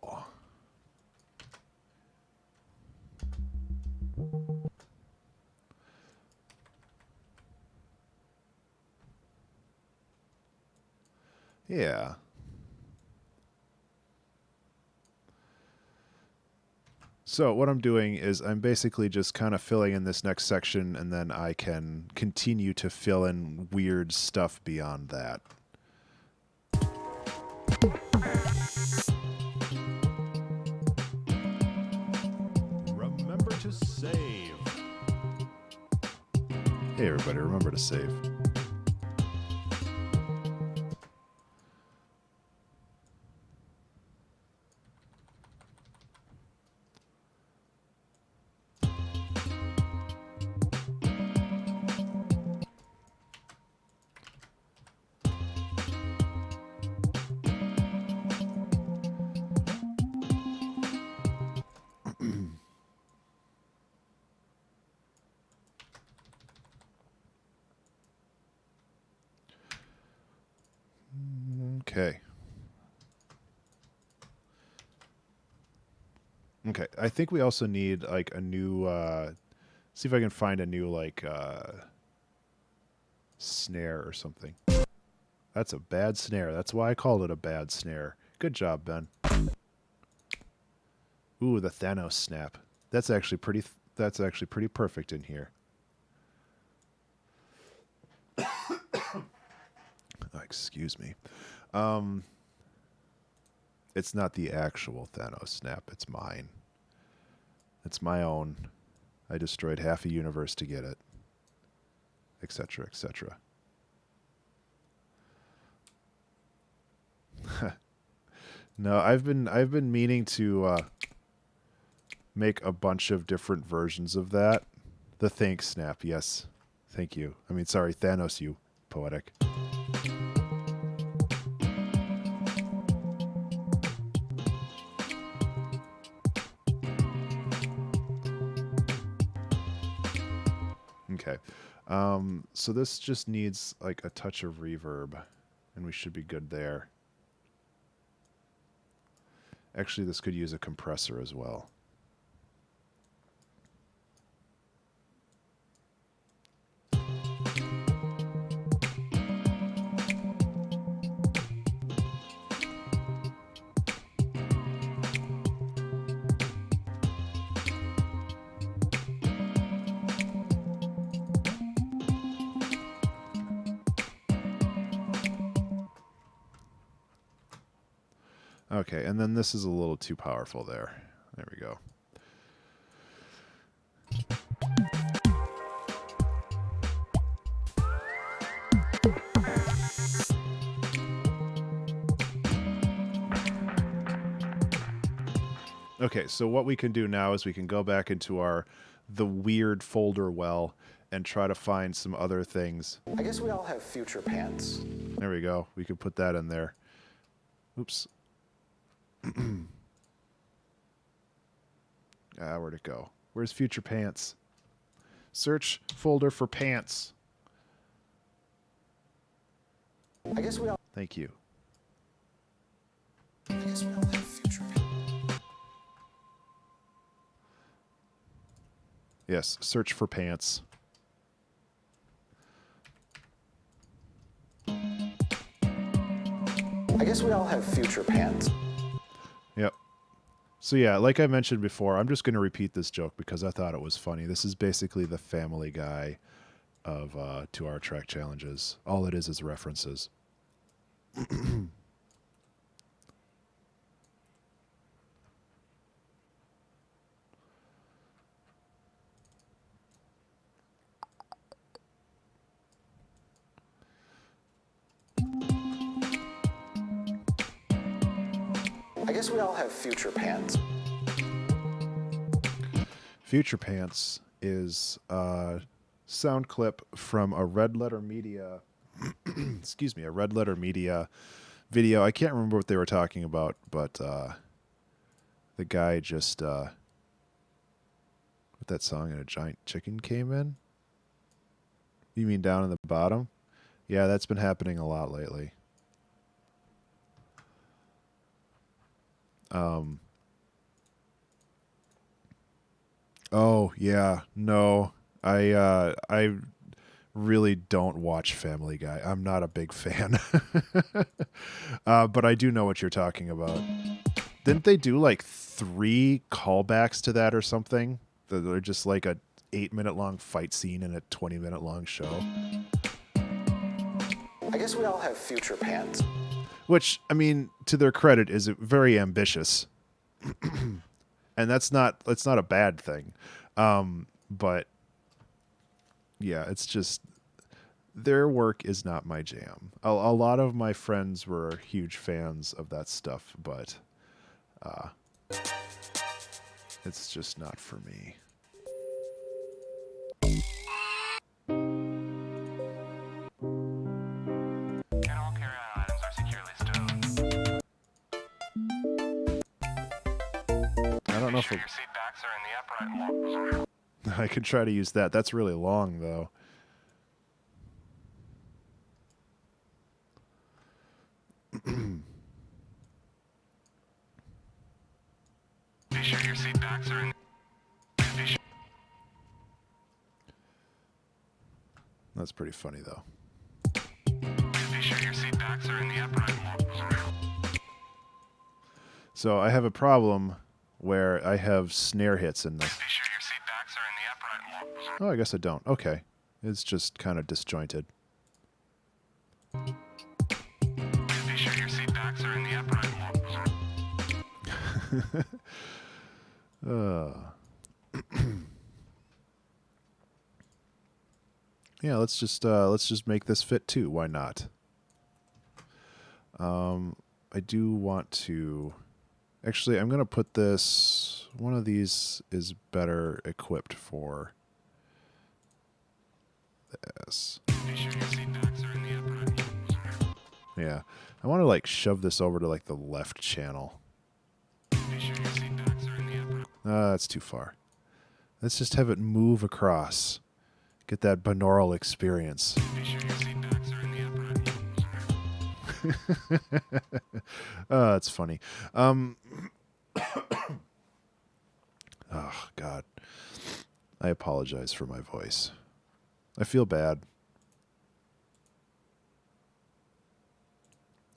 Yeah. So what I'm doing is I'm basically just kind of filling in this next section, and then I can continue to fill in weird stuff beyond that. Remember to save. Hey everybody, remember to save. Okay. Okay, I think we also need like a new see if I can find a new like snare or something. That's a bad snare. That's why I called it a bad snare. Good job, Ben. Ooh, the Thanos snap. That's actually pretty perfect in here. Excuse me. It's not the actual Thanos snap. It's mine. It's my own. I destroyed half a universe to get it. Etc. Etc. No, I've been meaning to make a bunch of different versions of that. The thanks snap, yes. Thank you. I mean, sorry, Thanos, you poetic. Okay. So this just needs like a touch of reverb, and we should be good there. Actually, this could use a compressor as well. Okay, and then this is a little too powerful there. There we go. Okay, so what we can do now is we can go back into the weird folder well and try to find some other things. I guess we all have future pants. There we go. We could put that in there. Oops. Where'd it go? Where's future pants? Search folder for pants. I guess we all. Thank you. I guess we all have future pants. Yes, search for pants. I guess we all have future pants. Yep. So yeah, like I mentioned before, I'm just going to repeat this joke because I thought it was funny. This is basically the Family Guy of 2-hour track challenges. All it is references. I guess we all have future pants. Future Pants is a sound clip from a Red Letter Media excuse me, a Red Letter Media video. I can't remember what they were talking about, but the guy just with that song and a giant chicken came in. You mean down in the bottom? Yeah, that's been happening a lot lately. Oh yeah, no, I really don't watch Family Guy. I'm not a big fan, but I do know what you're talking about. Didn't they do like 3 callbacks to that or something? They're just like a 8-minute long fight scene in a 20-minute long show. I guess we all have future pants. Which, I mean, to their credit, is very ambitious. And that's not a bad thing. But yeah, it's just their work is not my jam. A lot of my friends were huge fans of that stuff, but it's just not for me. All carry-on items are securely stowed. I don't know if Sure your seat backs are in the upright. I could try to use that. That's really long, though. Be sure your seat backs are in. Be sure. That's pretty funny, though. Be sure your seat backs are in the upright. So I have a problem where I have snare hits in this. Be sure your seat backs are in the upright. Oh, I guess I don't. Okay. It's just kind of disjointed. Be sure your seat backs are in the upright. Yeah, let's just make this fit too. Why not? I do want to. Actually, I'm gonna put this. One of these is better equipped for this. Yeah, I want to like shove this over to like the left channel. That's too far. Let's just have it move across. Get that binaural experience. Oh, that's funny. Oh, God. I apologize for my voice. I feel bad.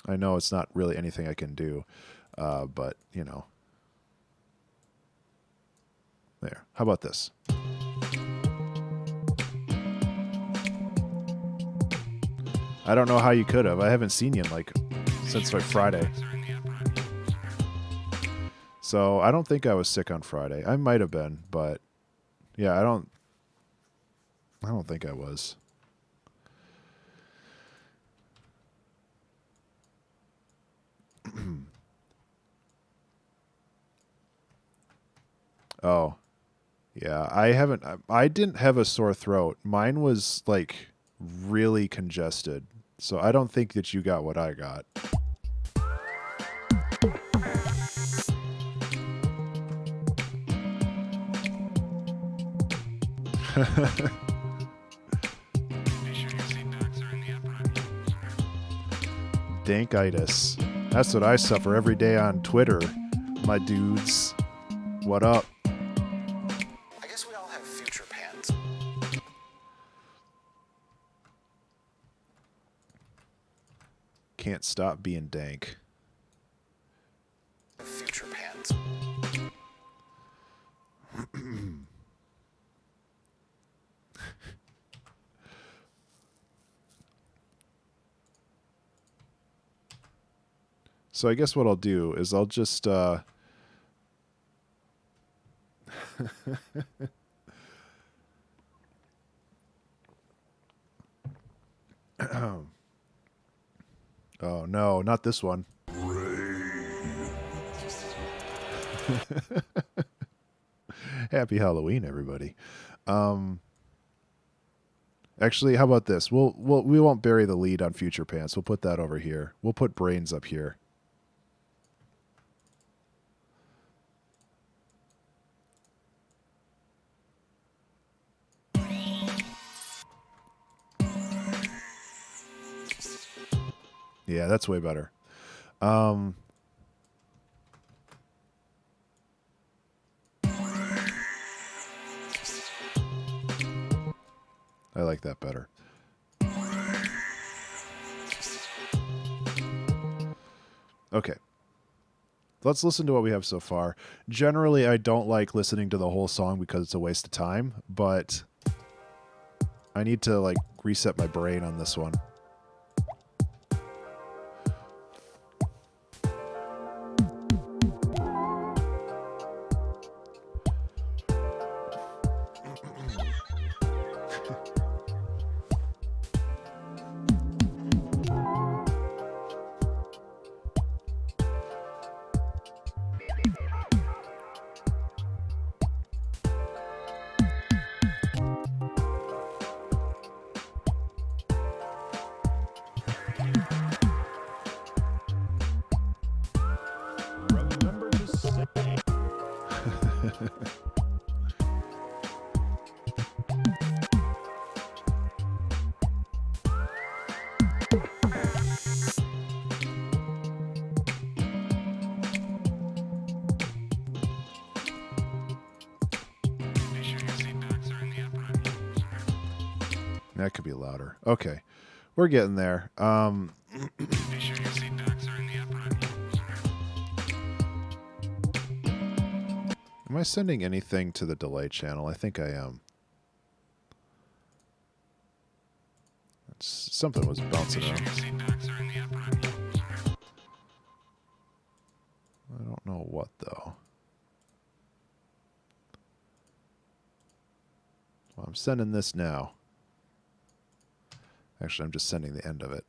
I know it's not really anything I can do, but, you know. There. How about this? I don't know how you could have. I haven't seen you in like since like Friday. So I don't think I was sick on Friday. I might have been, but yeah, I don't think I was. Oh. Yeah, I didn't have a sore throat. Mine was like really congested. So I don't think that you got what I got. Dankitis. That's what I suffer every day on Twitter, my dudes. What up? I guess we all have future pants. Can't stop being dank. Future pants. So I guess what I'll do is I'll just oh no, not this one. Happy Halloween, everybody. Actually, how about this? We won't bury the lead on Future Pants. We'll put that over here. We'll put Brains up here. Yeah, that's way better. I like that better. Okay. Let's listen to what we have so far. Generally, I don't like listening to the whole song because it's a waste of time, but I need to like reset my brain on this one. Remember to save. That could be louder. Okay. We're getting there. Am I sending anything to the delay channel? I think I am. Something was bouncing around. I don't know what, though. I'm sending this now. Actually, I'm just sending the end of it.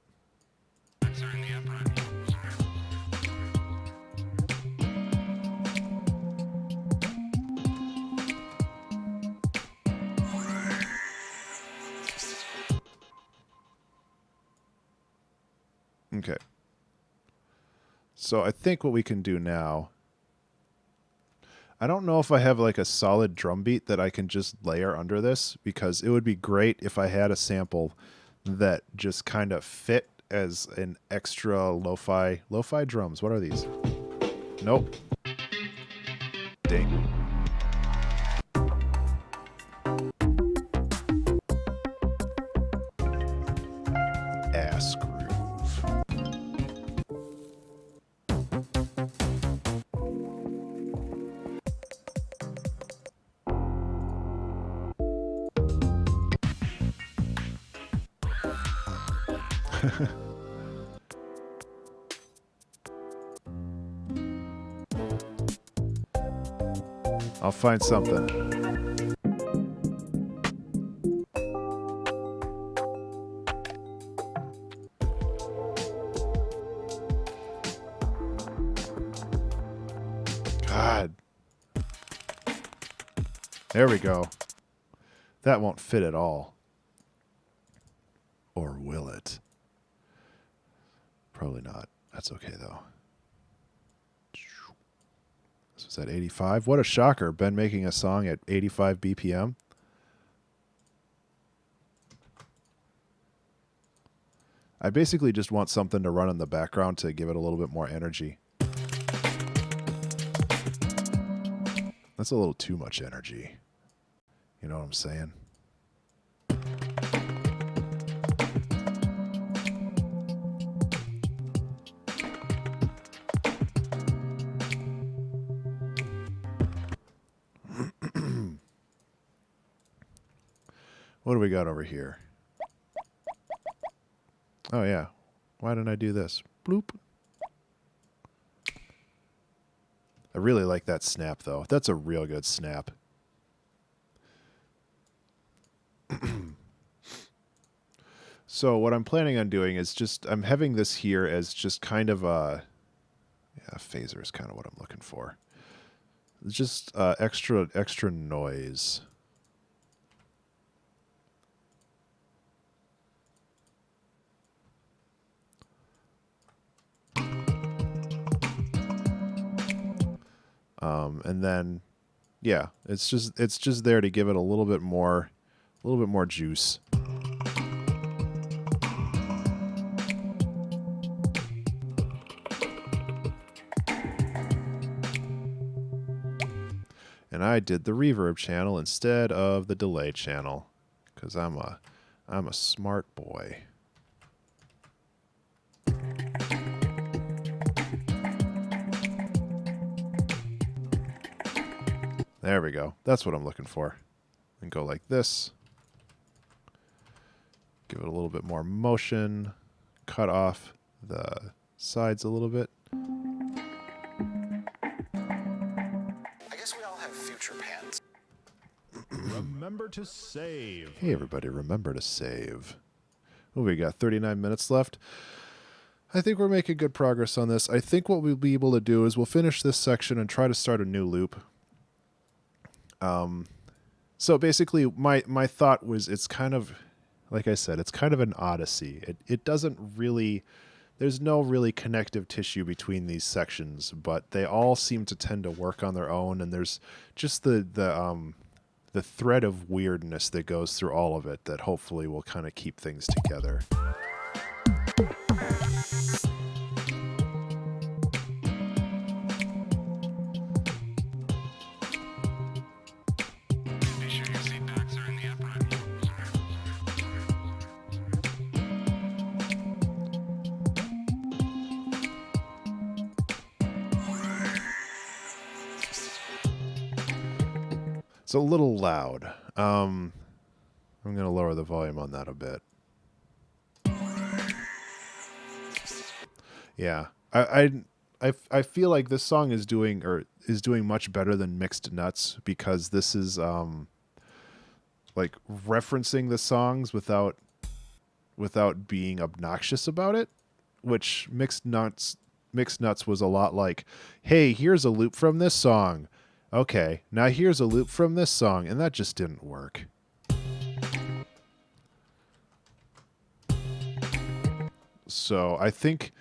Backs are in the upright. Okay. So I think what we can do now, I don't know if I have like a solid drum beat that I can just layer under this, because it would be great if I had a sample that just kind of fit as an extra lo-fi drums. What are these? Nope. Ding. Ass groove. I'll find something. God. There we go. That won't fit at all. Or will it? Probably not. That's okay, though. This was at 85. What a shocker. Ben making a song at 85 BPM. I basically just want something to run in the background to give it a little bit more energy. That's a little too much energy. You know what I'm saying? What do we got over here? Oh, yeah. Why didn't I do this? Bloop. I really like that snap, though. That's a real good snap. So what I'm planning on doing is just, I'm having this here as just kind of a, yeah, phaser is kind of what I'm looking for. It's just extra noise. And then, yeah, it's just there to give it a little bit more juice. And I did the reverb channel instead of the delay channel, because I'm a smart boy. There we go. That's what I'm looking for. And go like this. Give it a little bit more motion. Cut off the sides a little bit. I guess we all have future pants. Remember to save. Hey everybody, remember to save. Oh, we got 39 minutes left. I think we're making good progress on this. I think what we'll be able to do is we'll finish this section and try to start a new loop. So basically my thought was, it's kind of, like I said, it's kind of an odyssey. It doesn't really, there's no really connective tissue between these sections, but they all seem to tend to work on their own, and there's just the thread of weirdness that goes through all of it that hopefully will kind of keep things together. Be sure your seat backs are in the upright. It's a little loud. I'm going to lower the volume on that a bit. Yeah. I feel like this song is doing much better than Mixed Nuts, because this is like referencing the songs without being obnoxious about it, which Mixed Nuts was a lot like, hey, here's a loop from this song. Okay, now here's a loop from this song, and that just didn't work. So I think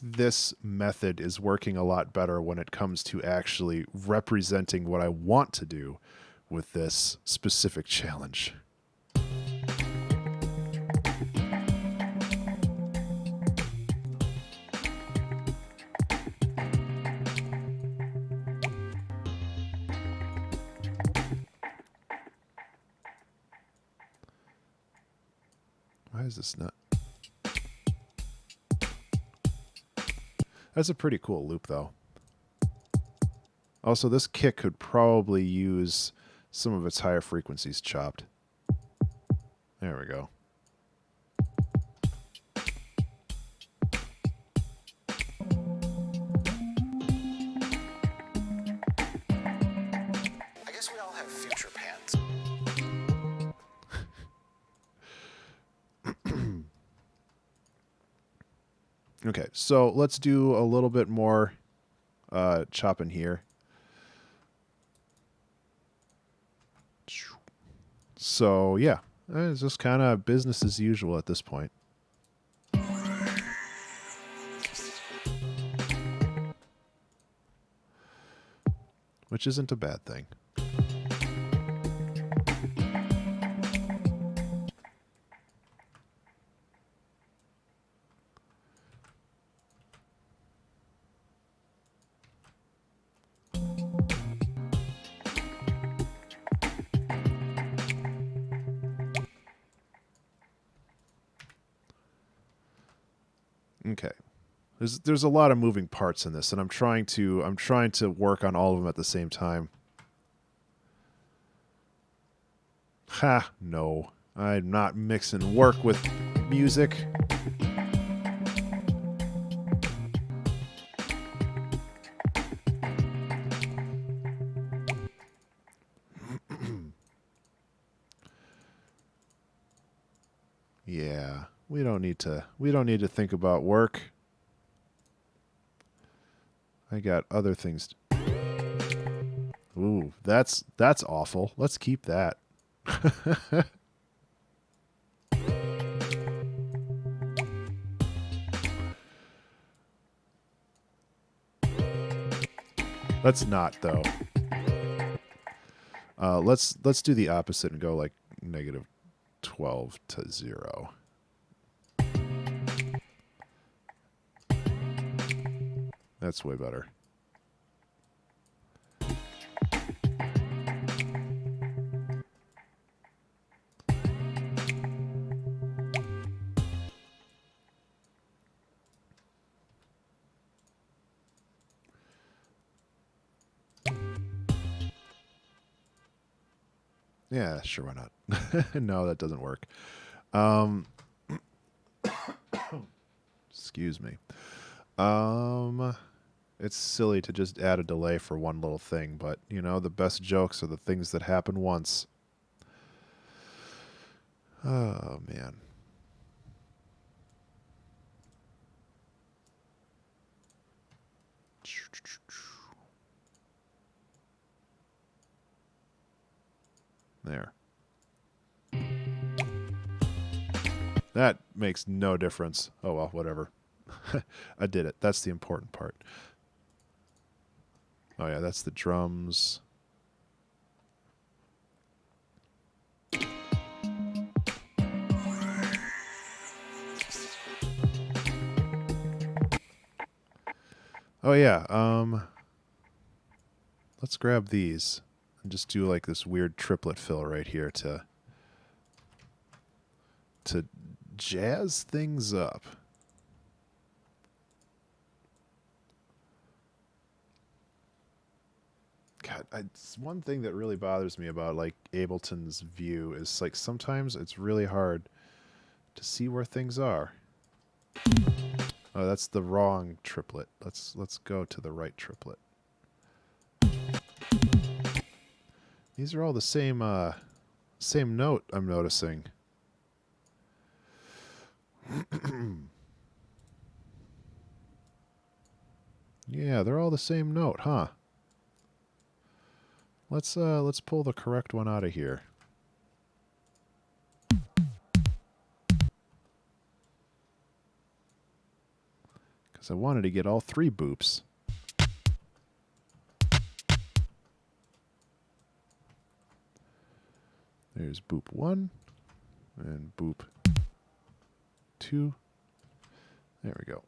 this method is working a lot better when it comes to actually representing what I want to do with this specific challenge. Why is this not? That's a pretty cool loop, though. Also, this kick could probably use some of its higher frequencies chopped. There we go. I guess we all have future pants. Okay, so let's do a little bit more chopping here. So, yeah, it's just kind of business as usual at this point. Which isn't a bad thing. Okay. There's a lot of moving parts in this, and I'm trying to work on all of them at the same time. Ha, no. I'm not mixing work with music. Yeah, we don't need to think about work. I got other things. Ooh, that's awful. Let's keep that. Let's not, though. Let's do the opposite and go like -12 to 0. That's way better. Yeah, sure, why not? No, that doesn't work. Excuse me. It's silly to just add a delay for one little thing, but, you know, the best jokes are the things that happen once. Oh, man. There. That makes no difference. Oh, well, whatever. I did it. That's the important part. Oh, yeah, that's the drums. Oh, yeah, let's grab these and just do like this weird triplet fill right here to jazz things up. God, it's one thing that really bothers me about like Ableton's view is like sometimes it's really hard to see where things are. Oh, that's the wrong triplet. Let's go to the right triplet. These are all the same Same note, I'm noticing. Yeah, they're all the same note, huh? Let's pull the correct one out of here. Because I wanted to get all three boops. There's boop 1 and boop 2. There we go.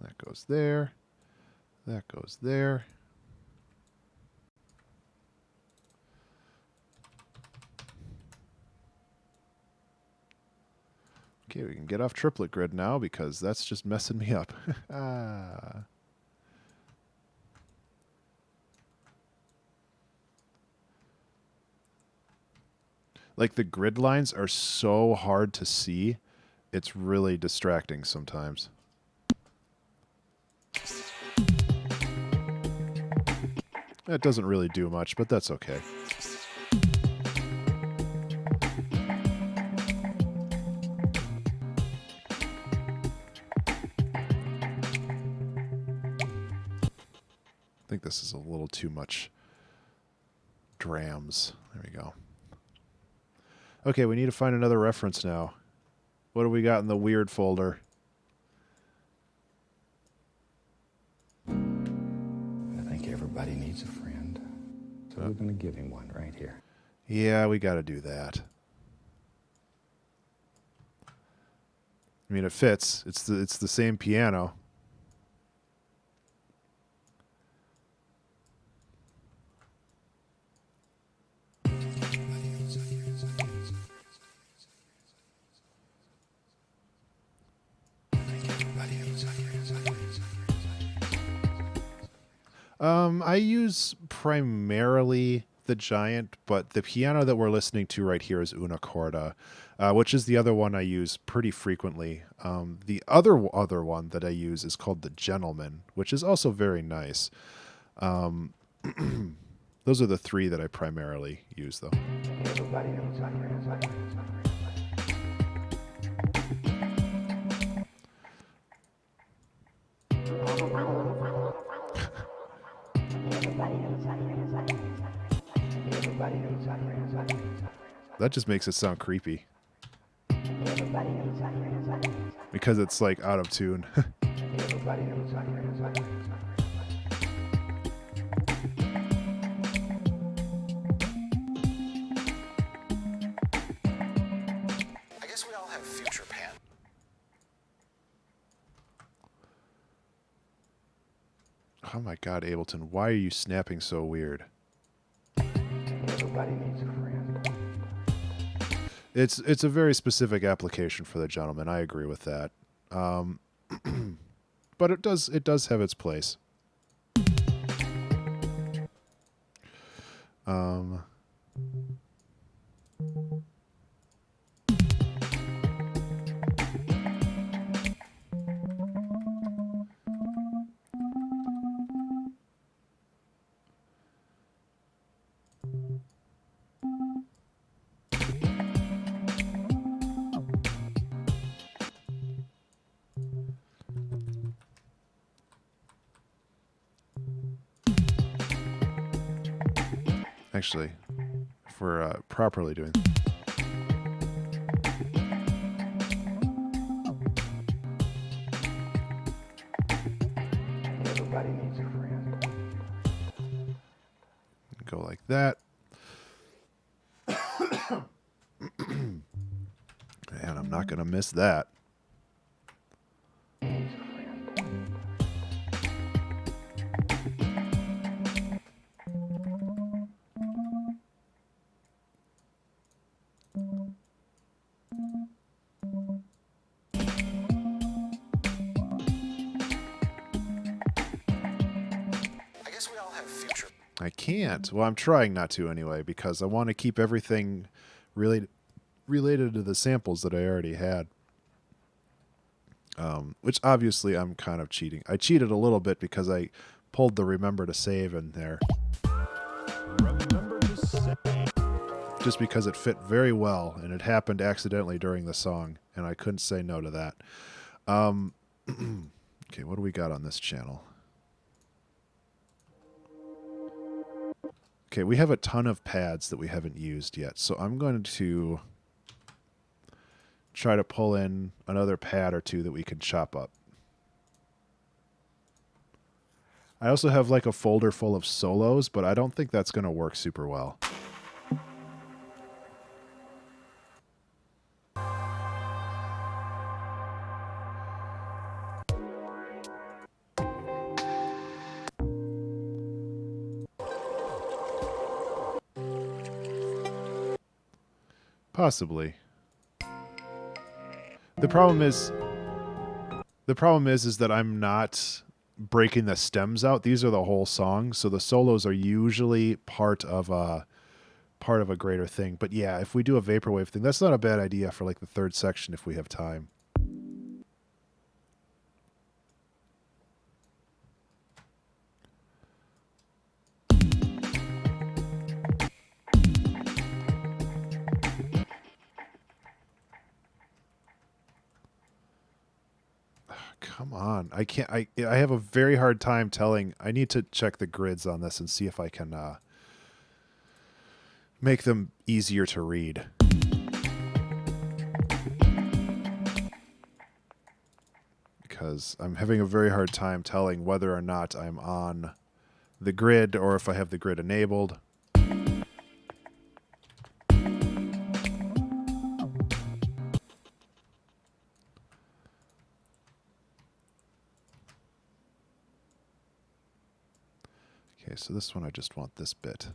That goes there. That goes there. Okay, we can get off triplet grid now because that's just messing me up. Ah. Like the grid lines are so hard to see. It's really distracting sometimes. That doesn't really do much, but that's okay. I think this is a little too much drams. There we go. Okay, we need to find another reference now. What do we got in the weird folder? I think everybody needs a friend. So we're going to give him one right here. Yeah, we got to do that. I mean, it fits. It's the same piano. I use primarily the Giant, but the piano that we're listening to right here is Una Corda, which is the other one I use pretty frequently. The other one that I use is called the Gentleman, which is also very nice. Those are the three that I primarily use, though. Everybody knows That just makes it sound creepy. Because it's like out of tune. I guess we all have future pan. Oh my god, Ableton, why are you snapping so weird? everybody needs a friend. It's a very specific application for the Gentleman. I agree with that. But it does have its place. Actually, if we're properly doing... Everybody needs a friend. Go like that. And I'm not going to miss that. I guess we all have future. I can't. Well, I'm trying not to anyway, because I want to keep everything related to the samples that I already had. Which obviously I'm kind of cheating. I cheated a little bit because I pulled the remember to save in there. Remember to save. save. Just because it fit very well, and it happened accidentally during the song, and I couldn't say no to that. Okay, what do we got on this channel? Okay, we have a ton of pads that we haven't used yet, so I'm going to try to pull in another pad or two that we can chop up. I also have like a folder full of solos, but I don't think that's going to work super well. Possibly. The problem is that I'm not breaking the stems out. These are the whole song, so the solos are usually part of a greater thing. But yeah, if we do a vaporwave thing, that's not a bad idea for like the third section if we have time. Come on. I can't I have a very hard time telling. I need to check the grids on this and see if I can make them easier to read. Because I'm having a very hard time telling whether or not I'm on the grid or if I have the grid enabled. Okay, so this one I just want this bit.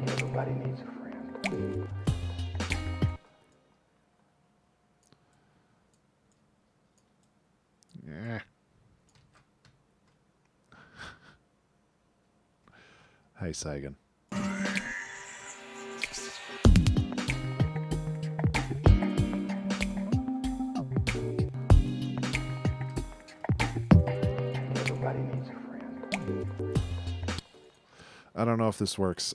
Everybody needs a friend. Yeah. Hi, Saigon. Everybody needs a friend. I don't know if this works.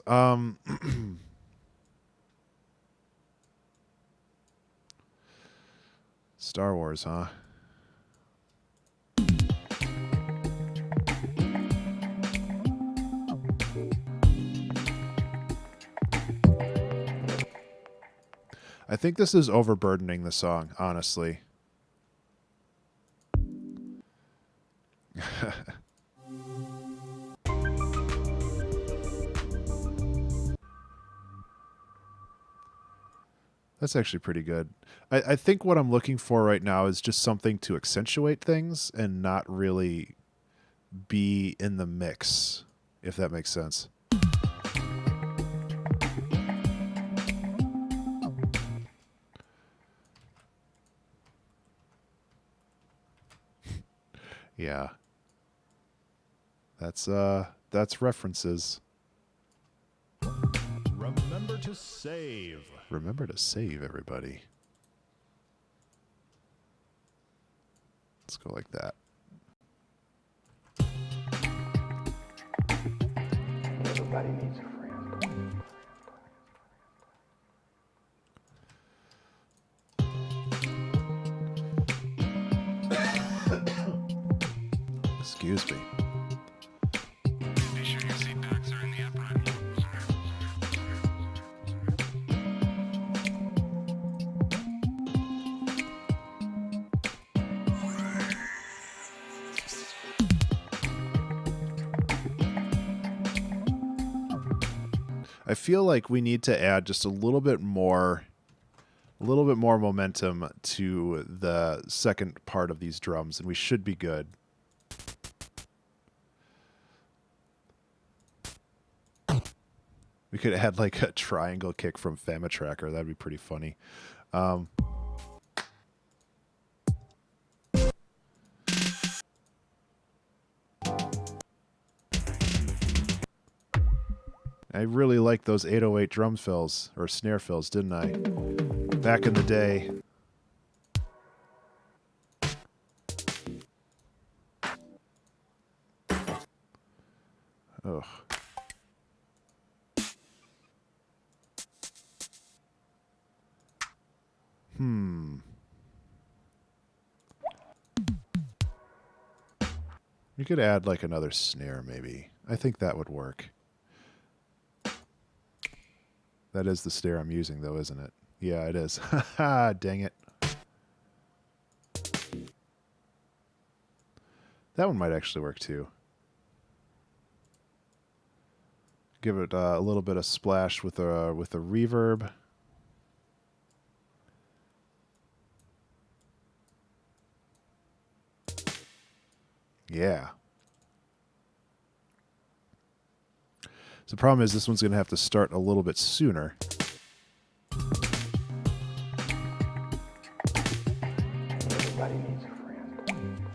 Star Wars, huh? I think this is overburdening the song, honestly. That's actually pretty good. I think what I'm looking for right now is just something to accentuate things and not really be in the mix, if that makes sense. Yeah. That's references. Remember to save. Remember to save, everybody. Let's go like that. Everybody needs a friend. Excuse me. Be sure your seat backs are in the upright. I feel like we need to add just a little bit more momentum to the second part of these drums, and we should be good. We could add like a triangle kick from Famitracker. That'd be pretty funny. And I really liked those 808 drum fills, or snare fills, didn't I? Back in the day. Ugh. You could add like another snare, maybe. I think that would work. That is the snare I'm using, though, isn't it? Yeah, it is. Haha, dang it. That one might actually work, too. Give it a little bit of splash with a reverb. Yeah. So the problem is this one's going to have to start a little bit sooner. Everybody needs a friend.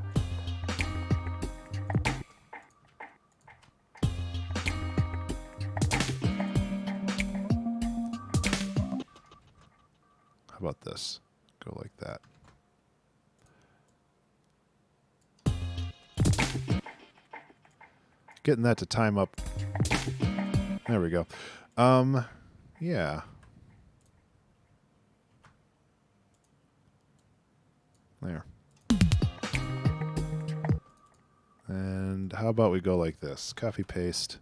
How about this? Go like that. Getting that to time up. There we go. Yeah. There. And how about we go like this? Copy paste.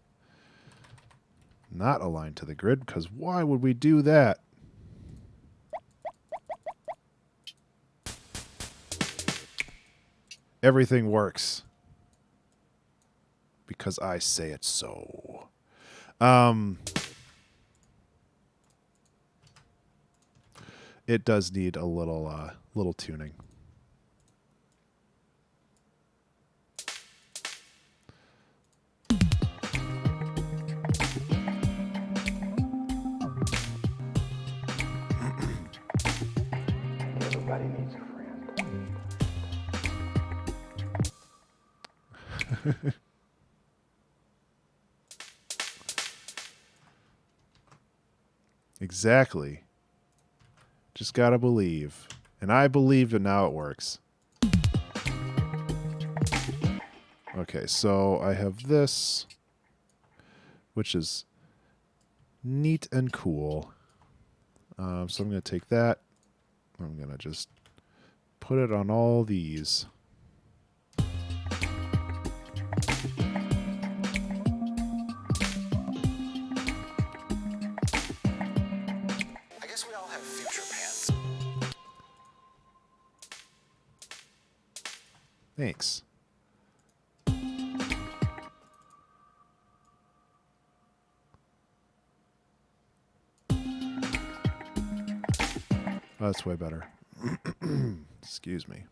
Not aligned to the grid, because why would we do that? Everything works. Because I say it so. It does need a little tuning. Everybody needs a friend. Exactly. Just gotta believe. And I believed, and now it works. Okay, so I have this, which is neat and cool. So I'm going to take that. I'm going to just put it on all these. I guess we all have future pants. Thanks. Oh, that's way better. Excuse me.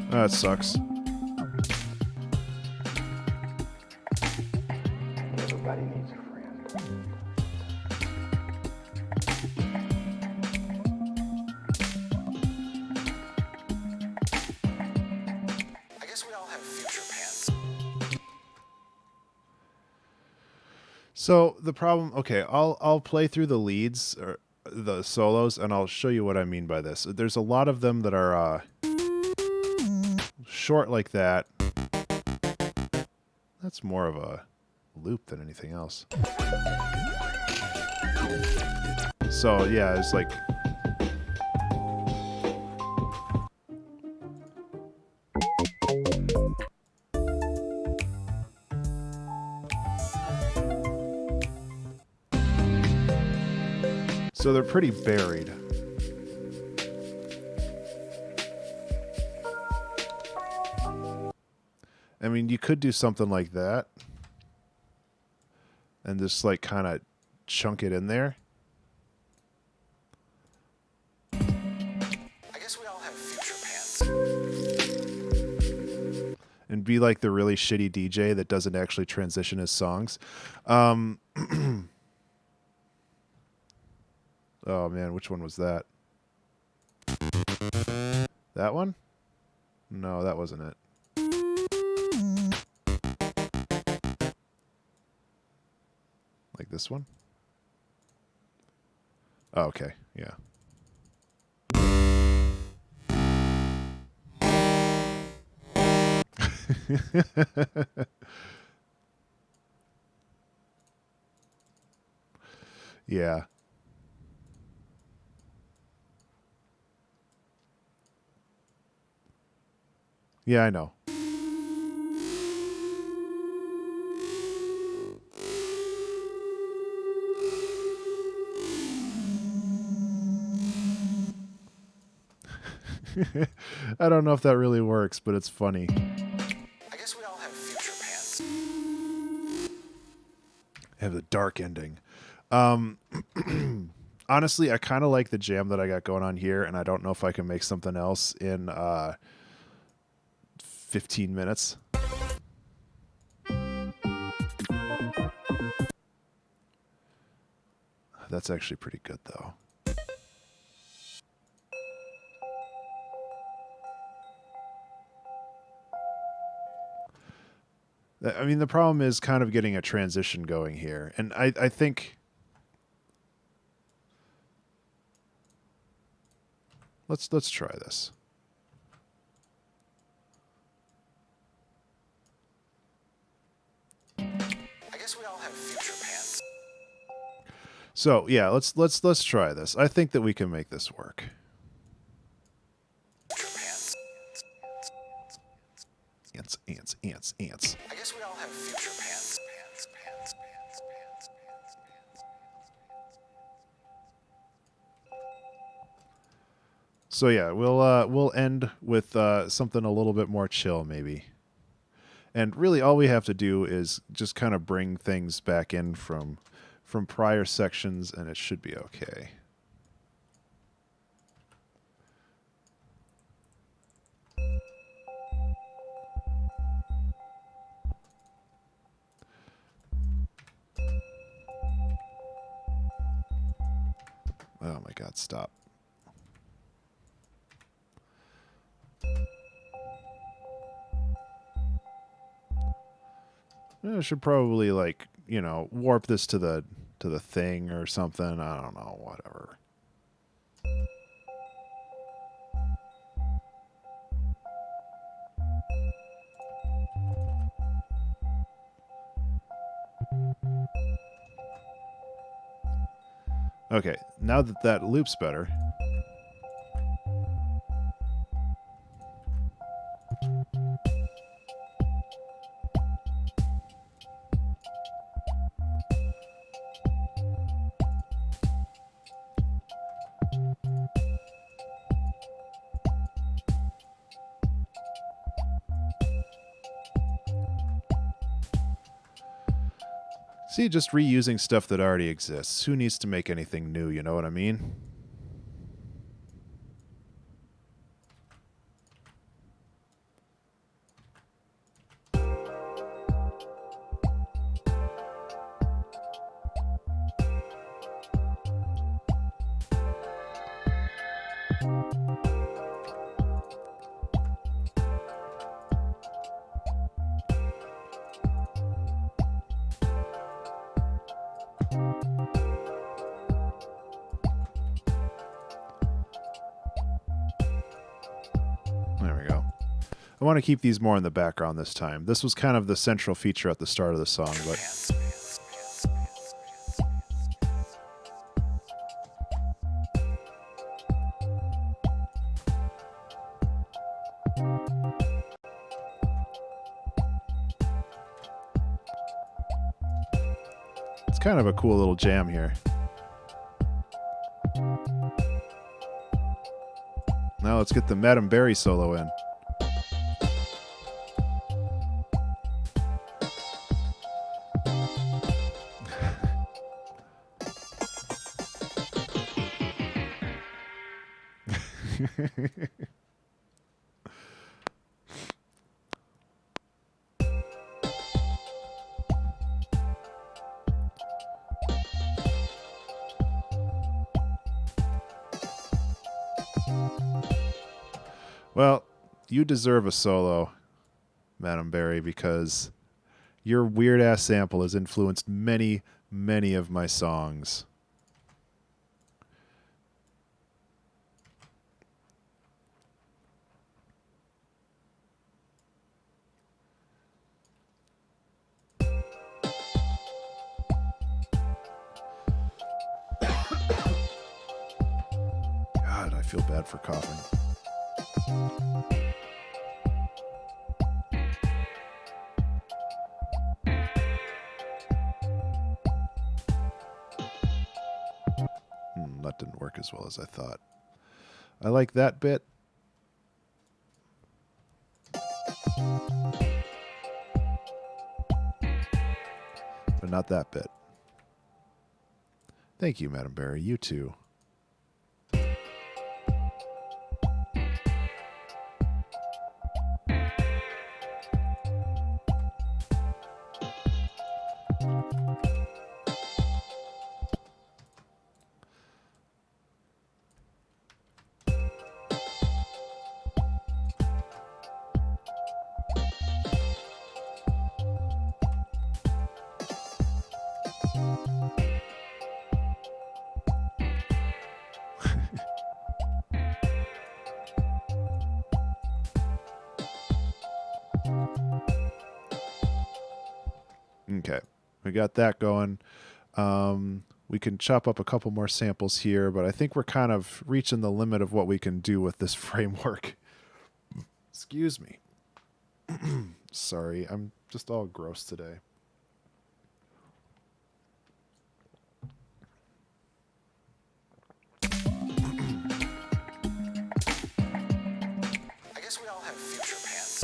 That sucks. Everybody needs a friend. I guess we all have future pants. So the problem, okay, I'll play through the leads or the solos, and I'll show you what I mean by this. There's a lot of them that are short like that. That's more of a loop than anything else. So yeah, it's like. So they're pretty buried. I mean, you could do something like that and just like kind of chunk it in there. I guess we all have future pants. And be like the really shitty DJ that doesn't actually transition his songs. Oh man, which one was that? That one? No, that wasn't it. Like this one? Oh, okay, yeah. Yeah. Yeah, I know. I don't know if that really works, but it's funny. I guess we all have future pants. Have the dark ending. Honestly, I kind of like the jam that I got going on here, and I don't know if I can make something else in 15 minutes. That's actually pretty good, though. I mean, the problem is kind of getting a transition going here, and I think let's try this. I guess we all have future pants. So yeah, let's try this. I think that we can make this work. Future pants. Ants. I guess we all have future pants. So yeah, we'll end with something a little bit more chill, maybe. And really, all we have to do is just kind of bring things back in from prior sections, and it should be okay. Oh my God, stop. I should probably, like, you know, warp this to the thing or something. I don't know, whatever. Okay, now that that loops better. See, just reusing stuff that already exists. Who needs to make anything new, you know what I mean? There we go. I want to keep these more in the background this time. This was kind of the central feature at the start of the song, but it's kind of a cool little jam here. Now let's get the Madame Berry solo in. Well, you deserve a solo, Madam Berry, because your weird ass sample has influenced many, many of my songs. God, I feel bad for coughing. That didn't work as well as I thought. I like that bit. But not that bit. Thank you, Madam Berry. You too. Okay, we got that going. We can chop up a couple more samples here, but I think we're kind of reaching the limit of what we can do with this framework. Excuse me. Sorry, I'm just all gross today. I guess we all have future pants.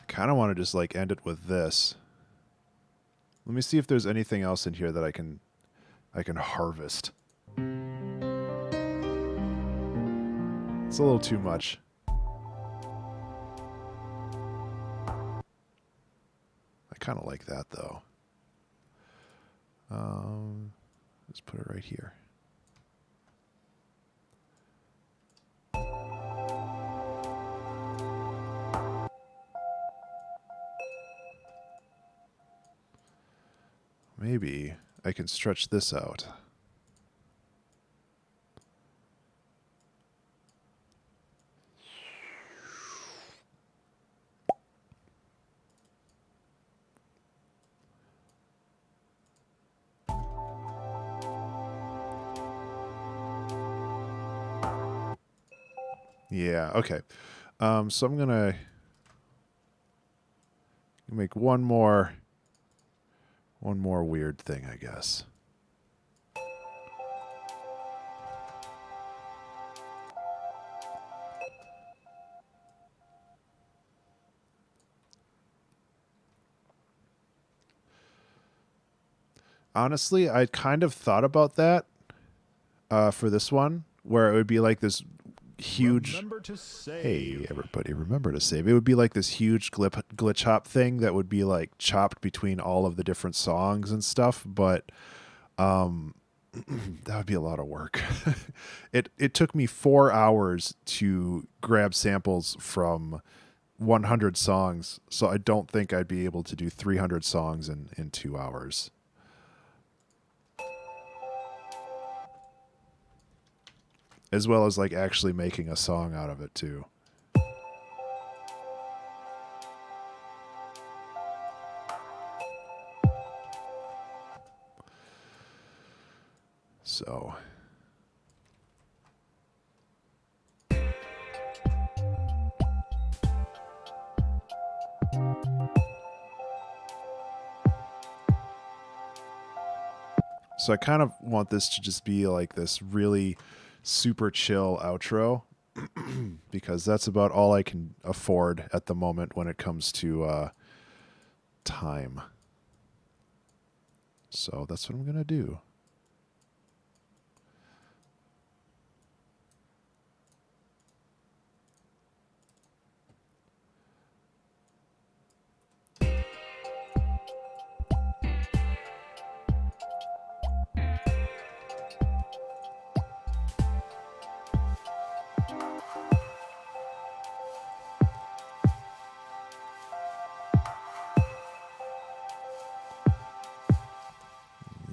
Kind of want to just like end it with this. Let me see if there's anything else in here that I can harvest. It's a little too much. I kind of like that though. Let's put it right here. Maybe I can stretch this out. Yeah, okay. So I'm gonna make one more weird thing, I guess. Honestly, I kind of thought about that for this one, where it would be like this huge... Remember to save. Hey, everybody, remember to save. It would be like this huge glitch hop thing that would be like chopped between all of the different songs and stuff, but that would be a lot of work. It took me 4 hours to grab samples from 100 songs, so I don't think I'd be able to do 300 songs in 2 hours. As well as like actually making a song out of it too. So I kind of want this to just be like this really super chill outro because that's about all I can afford at the moment when it comes to time. So that's what I'm gonna do.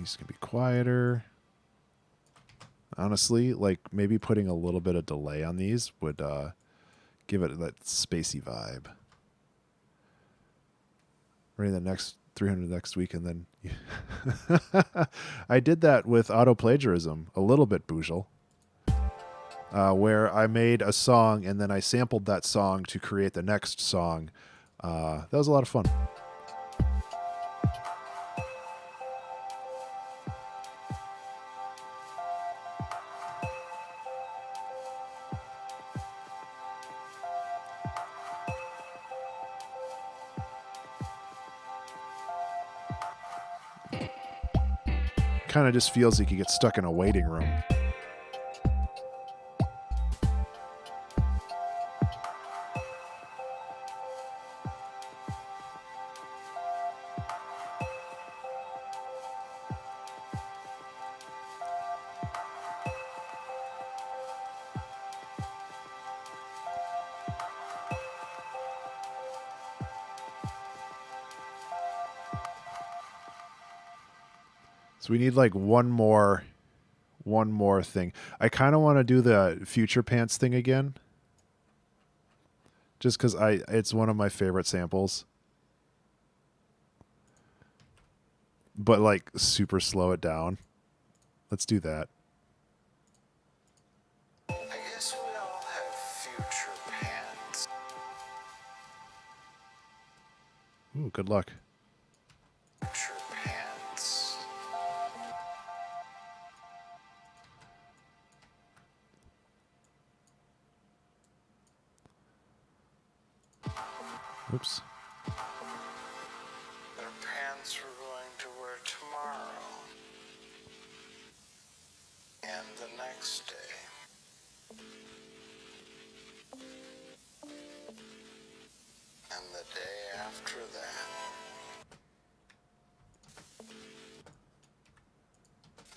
These can be quieter. Honestly, like maybe putting a little bit of delay on these would give it that spacey vibe. Ready the next 300 next week, and then I did that with auto plagiarism a little bit, Boojel, where I made a song and then I sampled that song to create the next song. That was a lot of fun. Kind of just feels like you get stuck in a waiting room. So we need like one more thing. I kind of want to do the Future Pants thing again. Just because it's one of my favorite samples. But like super slow it down. Let's do that. I guess we all have future pants. Ooh, good luck. Future pants. Oops. Their pants we're going to wear tomorrow. And the next day. And the day after that.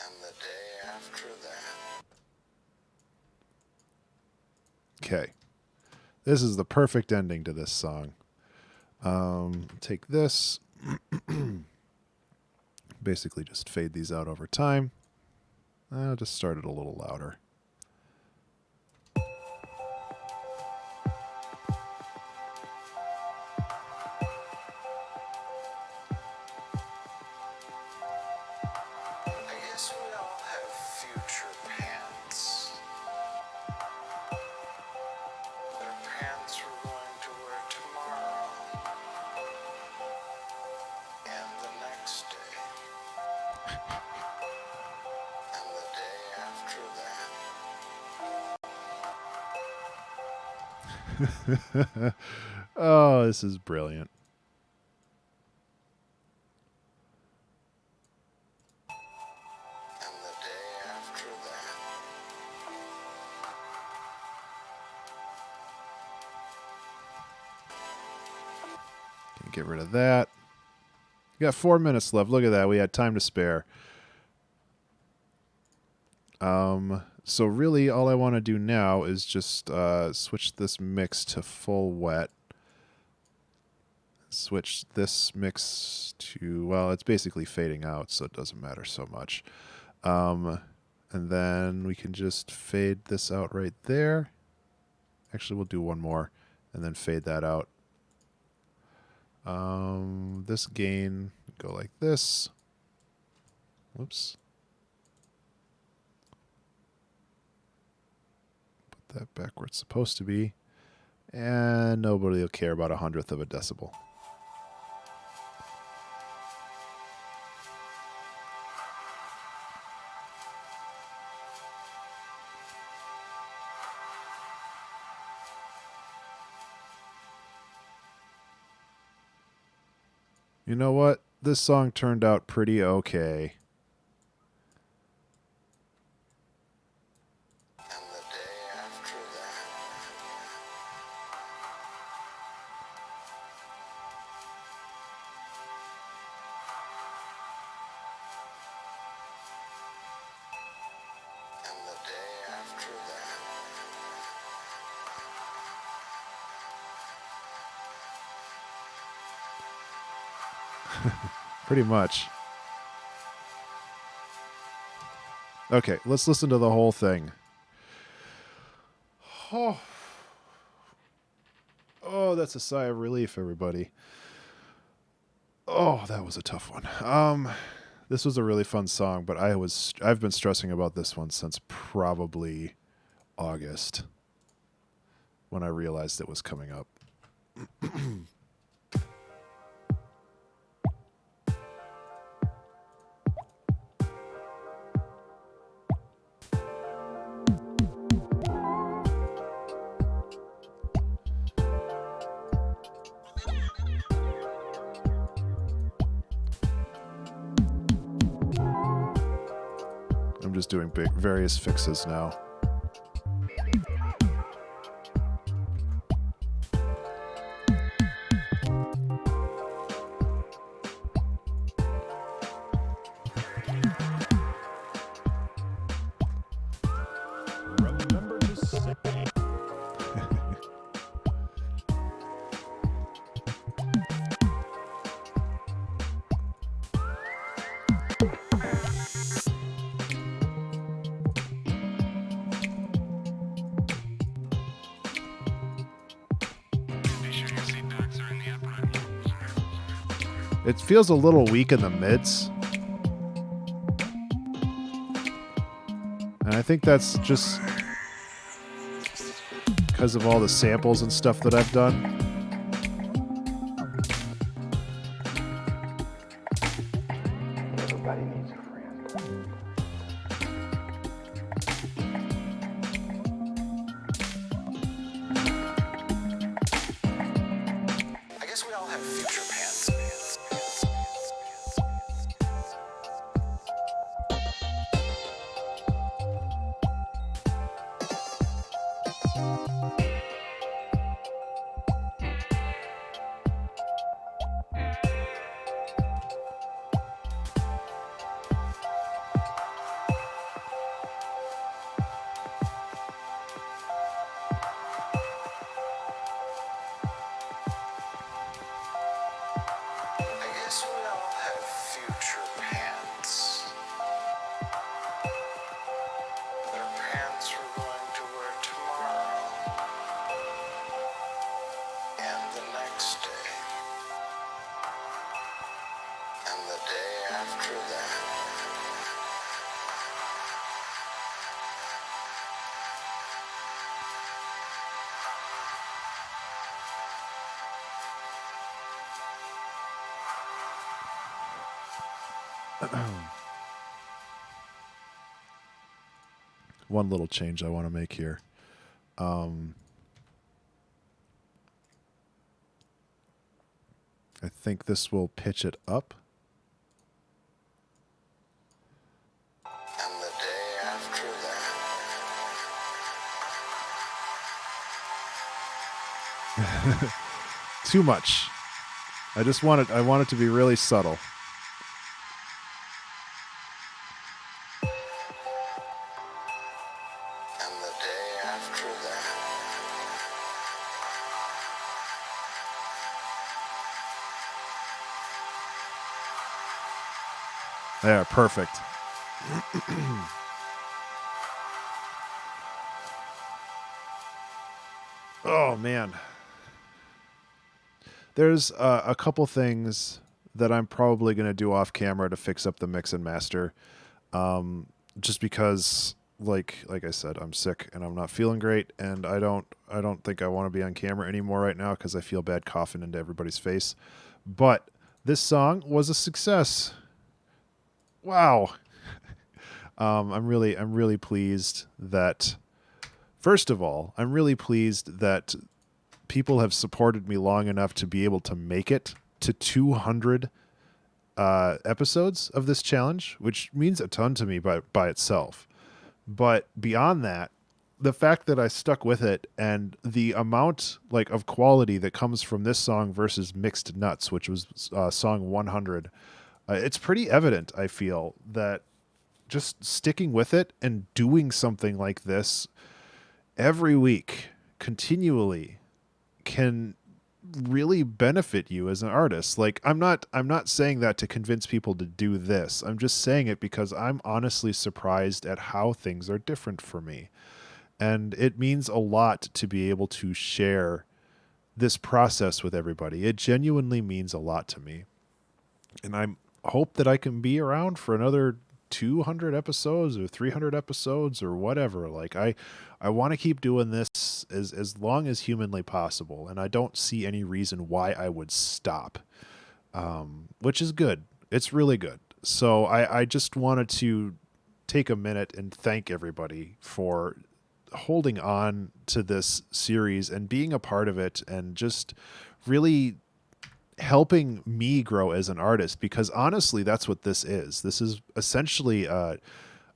And the day after that. Okay. This is the perfect ending to this song. Take this. Basically just fade these out over time. I'll just start it a little louder. I guess we all have future pants. Their pants we're going to wear tomorrow. And the next day. And the day after that. Oh, this is brilliant. And the day after that. Can get rid of that. We got 4 minutes left. Look at that. We had time to spare. So really all I want to do now is just switch this mix to full wet. Switch this mix to, well, it's basically fading out, so it doesn't matter so much. And then we can just fade this out right there. Actually, we'll do one more and then fade that out. This gain, go like this. Whoops. Put that back where it's supposed to be. And nobody will care about 1/100 of a decibel. You know what? This song turned out pretty okay. And the day after that. And the day after that. Pretty much. Okay, let's listen to the whole thing. Oh, oh, that's a sigh of relief, everybody. Oh, that was a tough one. This was a really fun song, but I've been stressing about this one since probably August when I realized it was coming up. I'm just doing various fixes now. Remember to save. Be sure your seat backs are in the upright. It feels a little weak in the mids. And I think that's just because of all the samples and stuff that I've done. Everybody needs a friend. I guess we all have future pants. I guess we all have future pants. They're pants we're going to wear tomorrow. And the next day. And the day after that. One little change I want to make here. I think this will pitch it up. And the day after that. Too much. I want it to be really subtle. And the day after that. There, perfect. Oh, man. There's a couple things that I'm probably going to do off camera to fix up the mix and master. Just because, like I said, I'm sick and I'm not feeling great, and I don't think I want to be on camera anymore right now because I feel bad coughing into everybody's face. But this song was a success. Wow. I'm really pleased that, first of all, I'm really pleased that people have supported me long enough to be able to make it to 200 episodes of this challenge, which means a ton to me by itself. But beyond that, the fact that I stuck with it and the amount of quality that comes from this song versus Mixed Nuts, which was song 100, it's pretty evident, I feel, that just sticking with it and doing something like this every week continually can really benefit you as an artist. Like I'm not saying that to convince people to do this. I'm just saying it because I'm honestly surprised at how things are different for me. And it means a lot to be able to share this process with everybody. It genuinely means a lot to me. And I hope that I can be around for another 200 episodes or 300 episodes or whatever. Like I want to keep doing this as long as humanly possible. And I don't see any reason why I would stop, which is good. It's really good. So I just wanted to take a minute and thank everybody for holding on to this series and being a part of it and just really helping me grow as an artist, because honestly, that's what this is. This is essentially a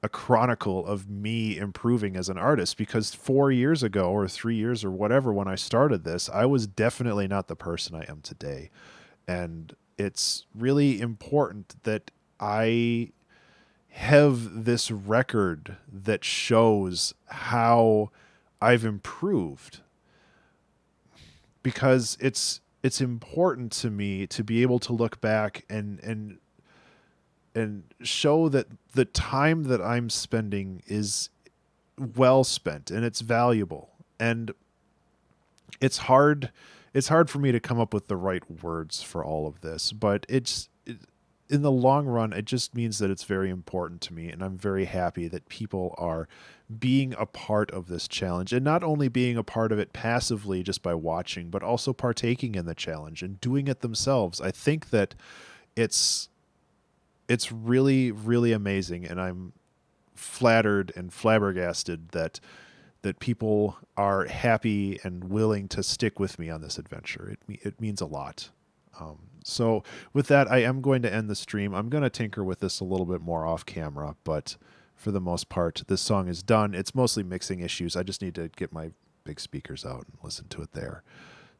chronicle of me improving as an artist, because 4 years ago or 3 years or whatever, when I started this, I was definitely not the person I am today. And it's really important that I have this record that shows how I've improved, because it's important to me to be able to look back and show that the time that I'm spending is well spent and it's valuable. And it's hard for me to come up with the right words for all of this, but in the long run, it just means that it's very important to me, and I'm very happy that people are being a part of this challenge, and not only being a part of it passively just by watching, but also partaking in the challenge and doing it themselves. I think that it's really, really amazing, and I'm flattered and flabbergasted that people are happy and willing to stick with me on this adventure. It means a lot. So with that, I am going to end the stream. I'm going to tinker with this a little bit more off camera, but for the most part, this song is done. It's mostly mixing issues. I just need to get my big speakers out and listen to it there.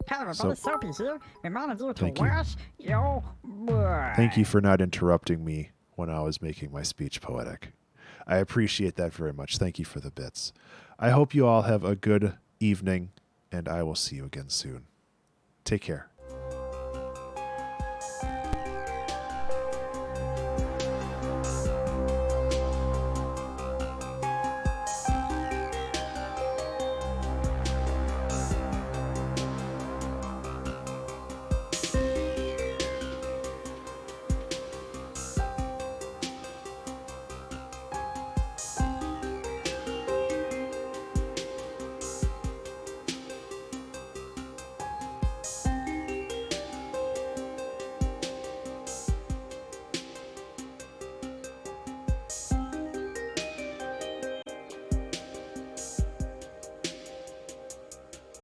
Hello So- everybody, Soapy here. Reminding you to Thank you. wash your boy. Thank you for not interrupting me when I was making my speech poetic. I appreciate that very much. Thank you for the bits. I hope you all have a good evening, and I will see you again soon. Take care.